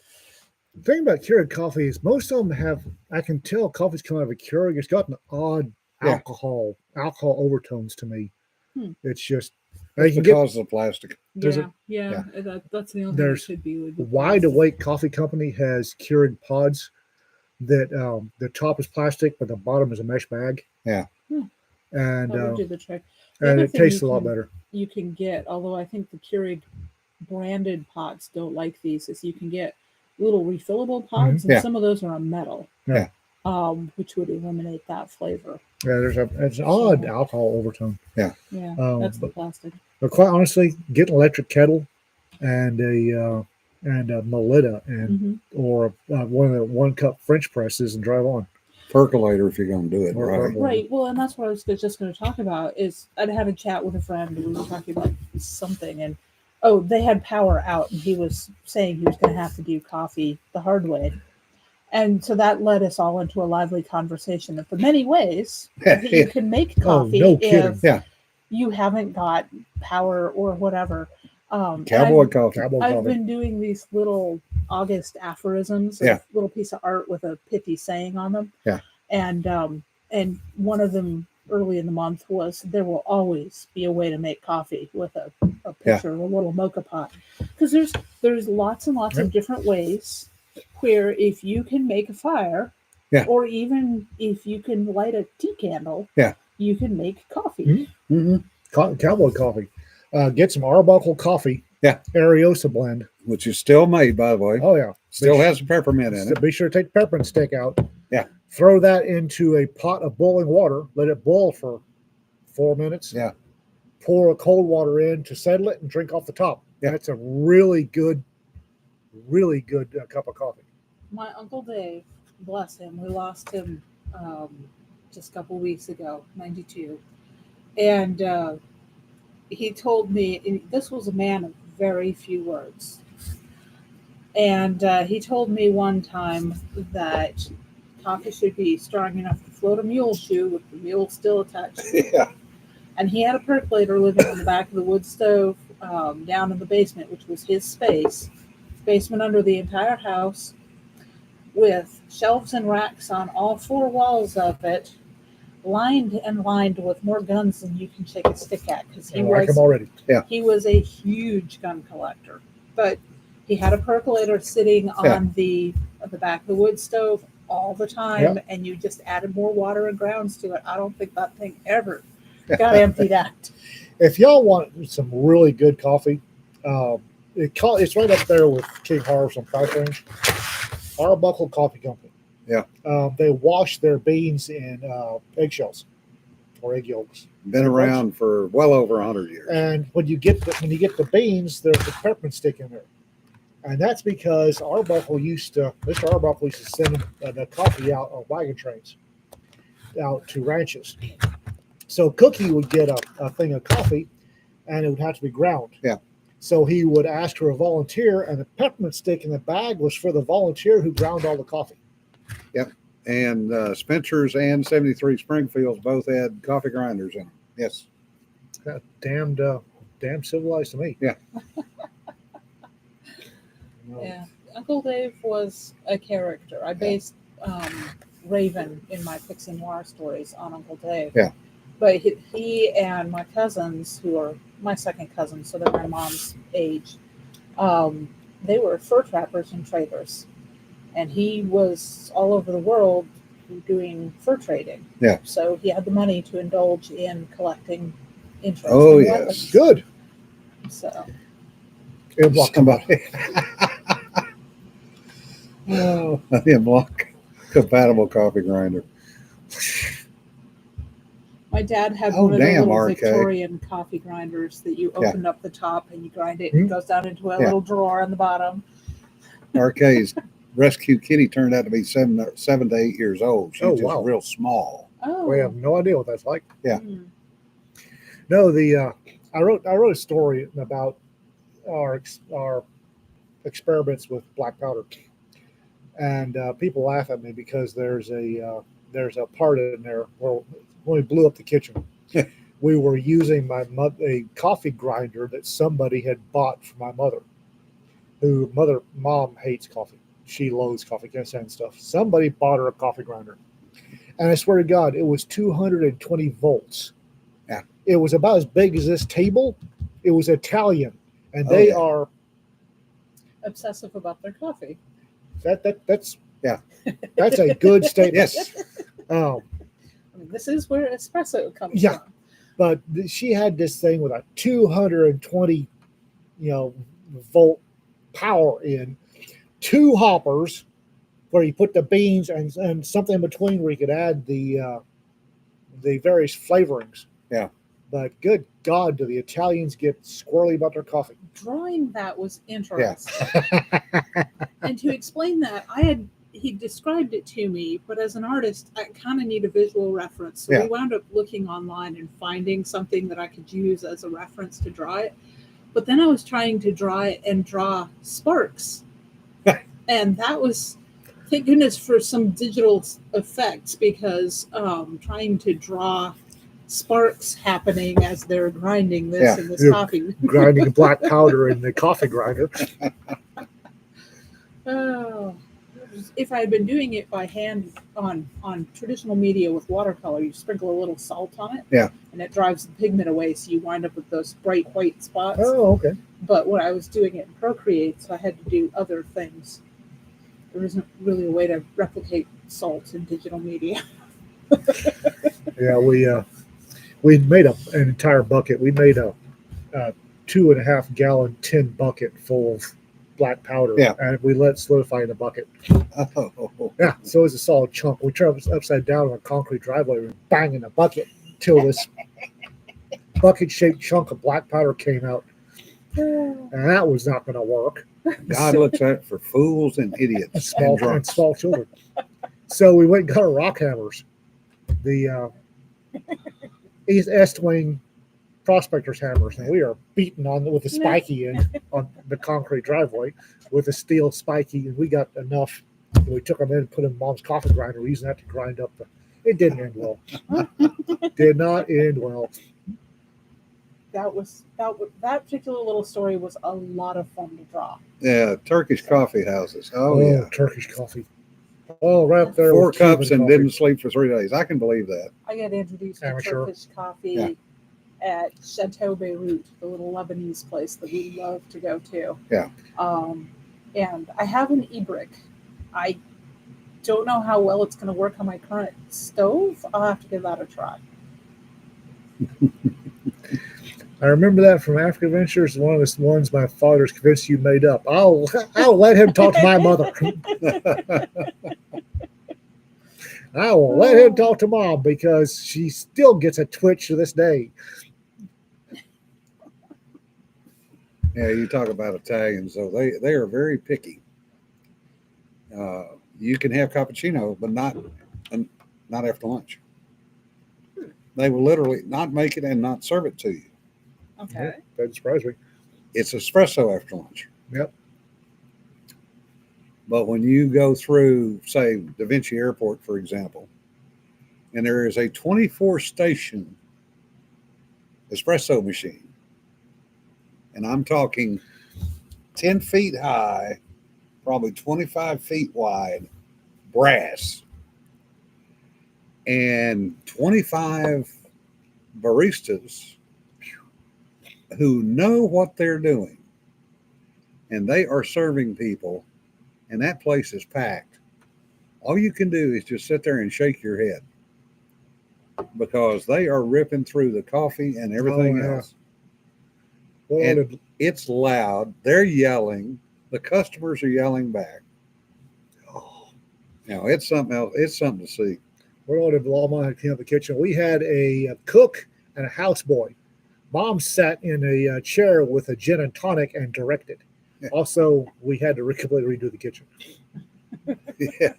S2: The thing about Keurig coffee is most of them have. I can tell coffee's coming out of a Keurig. It's got an odd
S1: Yeah.
S2: alcohol overtones to me.
S3: Hmm.
S2: It's just
S1: That's
S2: you can get
S1: because of the plastic.
S2: There's
S3: Yeah. That's the only
S2: There's
S3: thing it could be. With the
S2: Wide
S3: plastic.
S2: Awake Coffee Company has Keurig pods that the top is plastic, but the bottom is a mesh bag.
S1: Yeah.
S2: And
S3: That would do the trick. The
S2: and
S3: other
S2: it
S3: thing
S2: tastes a
S3: you
S2: lot
S3: can-
S2: better.
S3: You can get, although I think the Keurig branded pods don't like these, is you can get little refillable pods, and
S1: Yeah.
S3: some of those are on metal.
S2: Yeah.
S3: Which would eliminate that flavor.
S2: Yeah, there's an odd alcohol overtone.
S3: Yeah,
S2: Oh,
S3: that's the
S2: but-
S3: plastic.
S2: But quite honestly, getting an electric kettle and a Melita and
S3: Mhm.
S2: or one of the 1 cup French presses and drive on.
S1: Percolator if you're going to do it
S2: Or
S1: right.
S2: percolator.
S3: Right. Well, and that's what I was just going to talk about. Is I'd had a chat with a friend and we were talking about something, and they had power out, and he was saying he was going to have to do coffee the hard way, and so that led us all into a lively conversation of the many ways that you
S1: Yeah.
S3: can make
S2: Oh,
S3: coffee
S2: no kidding.
S3: if
S1: Yeah.
S3: you haven't got power or whatever. And
S1: Cowboy coffee.
S2: Cowboy
S3: I've
S2: coffee.
S3: been doing these little August aphorisms,
S1: Yeah.
S3: little piece of art with a pithy saying on them.
S1: Yeah.
S3: And one of them early in the month was there will always be a way to make coffee with a pitcher of a little mocha pot, because there's lots and lots of different ways where if you can make a fire,
S1: Yeah.
S3: or even if you can light a tea candle,
S1: Yeah.
S3: you can make coffee.
S1: Mm-hmm.
S2: Cowboy coffee. Get some Arbuckle coffee.
S1: Yeah.
S2: Ariosa blend.
S1: Which is still made, by the way.
S2: Oh yeah.
S1: Still has a peppermint in
S2: So
S1: it.
S2: be sure to take the peppermint stick out.
S1: Yeah.
S2: Throw that into a pot of boiling water. Let it boil for 4 minutes.
S1: Yeah.
S2: Pour a cold water in to settle it and drink off the top.
S1: Yeah.
S2: That's a really good cup of coffee.
S3: My Uncle Dave, bless him, we lost him just a couple weeks ago, 92. And he told me, and this was a man of very few words. And he told me one time that coffee should be strong enough to float a mule shoe with the mule still attached.
S1: Yeah.
S3: And he had a percolator living in the back of the wood stove down in the basement, which was his space. Basement under the entire house, with shelves and racks on all 4 walls of it, lined with more guns than you can shake a stick at, because
S2: I like him already.
S3: he was a huge gun collector. But he had a percolator sitting on the back of the wood stove all the time, and you just added more water and grounds to it. I don't think that thing ever got emptied out.
S2: If y'all want some really good coffee, it's right up there with King Harvest on price range. Arbuckle Coffee Company.
S1: Yeah.
S2: They wash their beans in eggshells or egg yolks.
S1: Been around for well over 100 years.
S2: And when you get the beans, there's a peppermint stick in there. And that's because Mr. Arbuckle used to send the coffee out on wagon trains out to ranches. So Cookie would get a thing of coffee, and it would have to be ground.
S1: Yeah.
S2: So he would ask for a volunteer, and the peppermint stick in the bag was for the volunteer who ground all the coffee.
S1: Yep. And Spencer's and 73 Springfields both had coffee grinders in them. Yes.
S2: That damn civilized to me.
S1: Yeah.
S3: Yeah, Uncle Dave was a character. I based Raven in my Pixie Noir stories on Uncle Dave.
S1: Yeah.
S3: But he and my cousins, who are my second cousins, so they're my mom's age, they were fur trappers and traders. And he was all over the world doing fur trading.
S1: Yeah.
S3: So he had the money to indulge in collecting interesting
S1: Oh, yes.
S3: weapons.
S2: Good.
S3: So
S1: Somebody. Oh, the block compatible coffee grinder.
S3: my dad had
S1: Oh,
S3: one of the
S1: damn,
S3: little
S1: RK.
S3: Victorian coffee grinders that you open up the top and you grind it.
S2: Hmm.
S3: It goes down into a
S1: Yeah.
S3: little drawer on the bottom.
S1: RK's rescue kitty turned out to be 7 to 8 years old. She's
S2: Oh,
S1: just
S2: wow.
S1: real small.
S3: Oh,
S2: We have no idea what that's like.
S1: Yeah.
S2: No, I wrote a story about our experiments with black powder, and people laugh at me because there's a part in there where when we blew up the kitchen, we were using a coffee grinder that somebody had bought for my mother. Mom hates coffee. She loathes coffee, can't stand stuff. Somebody bought her a coffee grinder, and I swear to God, it was 220 volts.
S1: Yeah.
S2: It was about as big as this table. It was Italian, and they are
S3: obsessive about their coffee.
S2: that's
S1: Yeah.
S2: That's a good statement.
S1: Yes.
S3: I mean, this is where espresso comes
S2: Yeah.
S3: from.
S2: But she had this thing with a 220, volt power in 2 hoppers where you put the beans and something in between where you could add the various flavorings.
S1: Yeah.
S2: But good God, do the Italians get squirrely about their coffee?
S3: Drawing that was interesting. And to explain that, he described it to me, but as an artist, I kind of need a visual reference. So
S1: Yeah.
S3: we wound up looking online and finding something that I could use as a reference to draw it. But then I was trying to draw sparks. And that was, thank goodness for some digital effects, because trying to draw sparks happening as they're grinding this and this coffee.
S2: Grinding black powder in the coffee grinder.
S3: Oh, if I had been doing it by hand on traditional media with watercolor, you sprinkle a little salt on it.
S1: Yeah.
S3: And it drives the pigment away, so you wind up with those bright white spots.
S2: Oh, okay.
S3: But when I was doing it in Procreate, so I had to do other things. There isn't really a way to replicate salt in digital media.
S2: Yeah, we made an entire bucket. We made a 2.5 gallon tin bucket full of black powder, and we let it solidify in the bucket.
S1: Oh.
S2: Yeah, so it was a solid chunk. We turned it upside down on a concrete driveway, we were banging the bucket till this bucket-shaped chunk of black powder came out, and that was not going to work.
S1: God looks out for fools and idiots and
S2: small children. So we went and got our rock hammers, the East Wing prospector's hammers, and we are beating on with a spiky end on the concrete driveway with a steel spiky, and we got enough. We took them in and put them in Mom's coffee grinder. We're using that to grind up it didn't end well. Did not end well.
S3: That particular little story was a lot of fun to draw.
S1: Yeah, Turkish coffee houses. Oh yeah,
S2: Turkish coffee. Oh, right up there.
S1: 4 cups and didn't sleep for 3 days. I can believe that.
S3: I got introduced to Turkish coffee at Chateau Beirut, the little Lebanese place that we love to go to.
S1: Yeah.
S3: And I have an e-brick. I don't know how well it's going to work on my current stove. I'll have to give that a try.
S2: I remember that from African Adventures, one of the ones my father's convinced you made up. I'll let him talk to my mother. I will let him talk to Mom, because she still gets a twitch to this day.
S1: Yeah, you talk about Italians, though. They are very picky. You can have cappuccino, but not after lunch. They will literally not make it and not serve it to you.
S3: Okay.
S2: That doesn't surprise me.
S1: It's espresso after lunch.
S2: Yep.
S1: But when you go through, say, Da Vinci Airport, for example, and there is a 24-station espresso machine, and I'm talking 10 feet high, probably 25 feet wide, brass, and 25 baristas who know what they're doing, and they are serving people, and that place is packed. All you can do is just sit there and shake your head, because they are ripping through the coffee and everything else. Well, and it's loud. They're yelling. The customers are yelling back. Oh, it's something else. It's something to see.
S2: We're on in the kitchen. We had a cook and a houseboy. Mom sat in a chair with a gin and tonic and directed. Yeah. Also, we had to completely redo the kitchen.
S1: Yeah.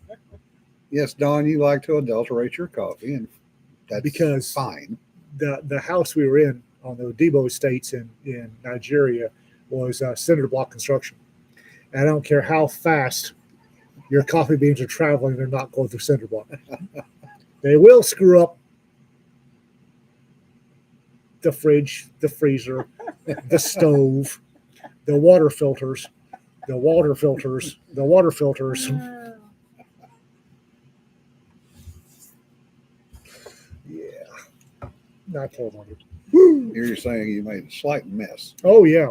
S1: Yes, Don, you like to adulterate your coffee, and that's fine.
S2: The house we were in on the Debo Estates in Nigeria was cinder block construction. And I don't care how fast your coffee beans are traveling, they're not going through cinder block. They will screw up the fridge, the freezer, the stove, the water filters. Yeah, not 400.
S1: You're saying you made a slight mess.
S2: Oh yeah,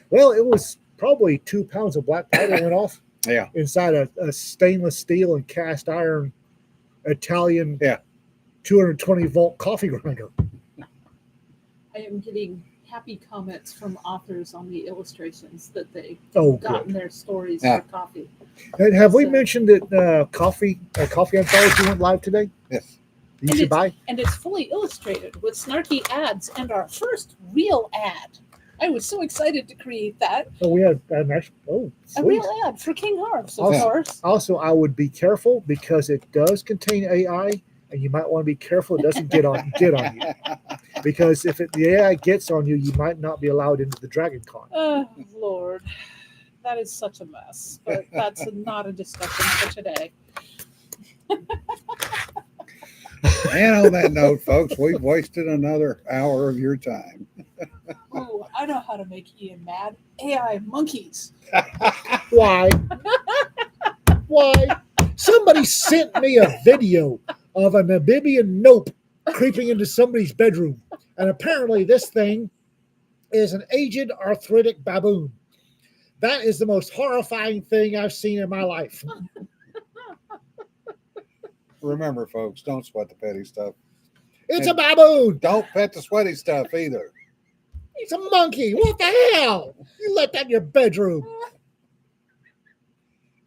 S2: well, it was probably 2 pounds of black powder went off.
S1: Yeah,
S2: inside a stainless steel and cast iron Italian 220 volt coffee grinder.
S3: I am getting happy comments from authors on the illustrations that they got in their stories for coffee.
S2: And have we mentioned that coffee anthology went live today?
S1: Yes.
S2: You should buy.
S3: And it's fully illustrated with snarky ads and our first real ad. I was so excited to create that.
S2: Oh, we had an actual. Oh,
S3: A
S2: sweet.
S3: real ad for King Harps, of
S2: Also-
S3: course.
S2: Also, I would be careful because it does contain AI, and you might want to be careful it doesn't get on you. Because if the AI gets on you, you might not be allowed into the Dragon Con.
S3: Oh, Lord. That is such a mess. But that's not a discussion for today.
S1: And on that note, folks, we've wasted another hour of your time.
S3: Oh, I know how to make Ian mad. AI monkeys.
S2: Why? Why? Somebody sent me a video of a Namibian nope creeping into somebody's bedroom. And apparently this thing is an aged arthritic baboon. That is the most horrifying thing I've seen in my life.
S1: Remember, folks, don't sweat the petty stuff.
S2: It's a baboon.
S1: Don't pet the sweaty stuff either.
S2: It's a monkey. What the hell? You let that in your bedroom.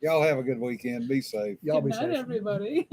S1: Y'all have a good weekend. Be safe.
S2: Y'all
S3: Good
S2: be
S3: night,
S2: safe.
S3: everybody.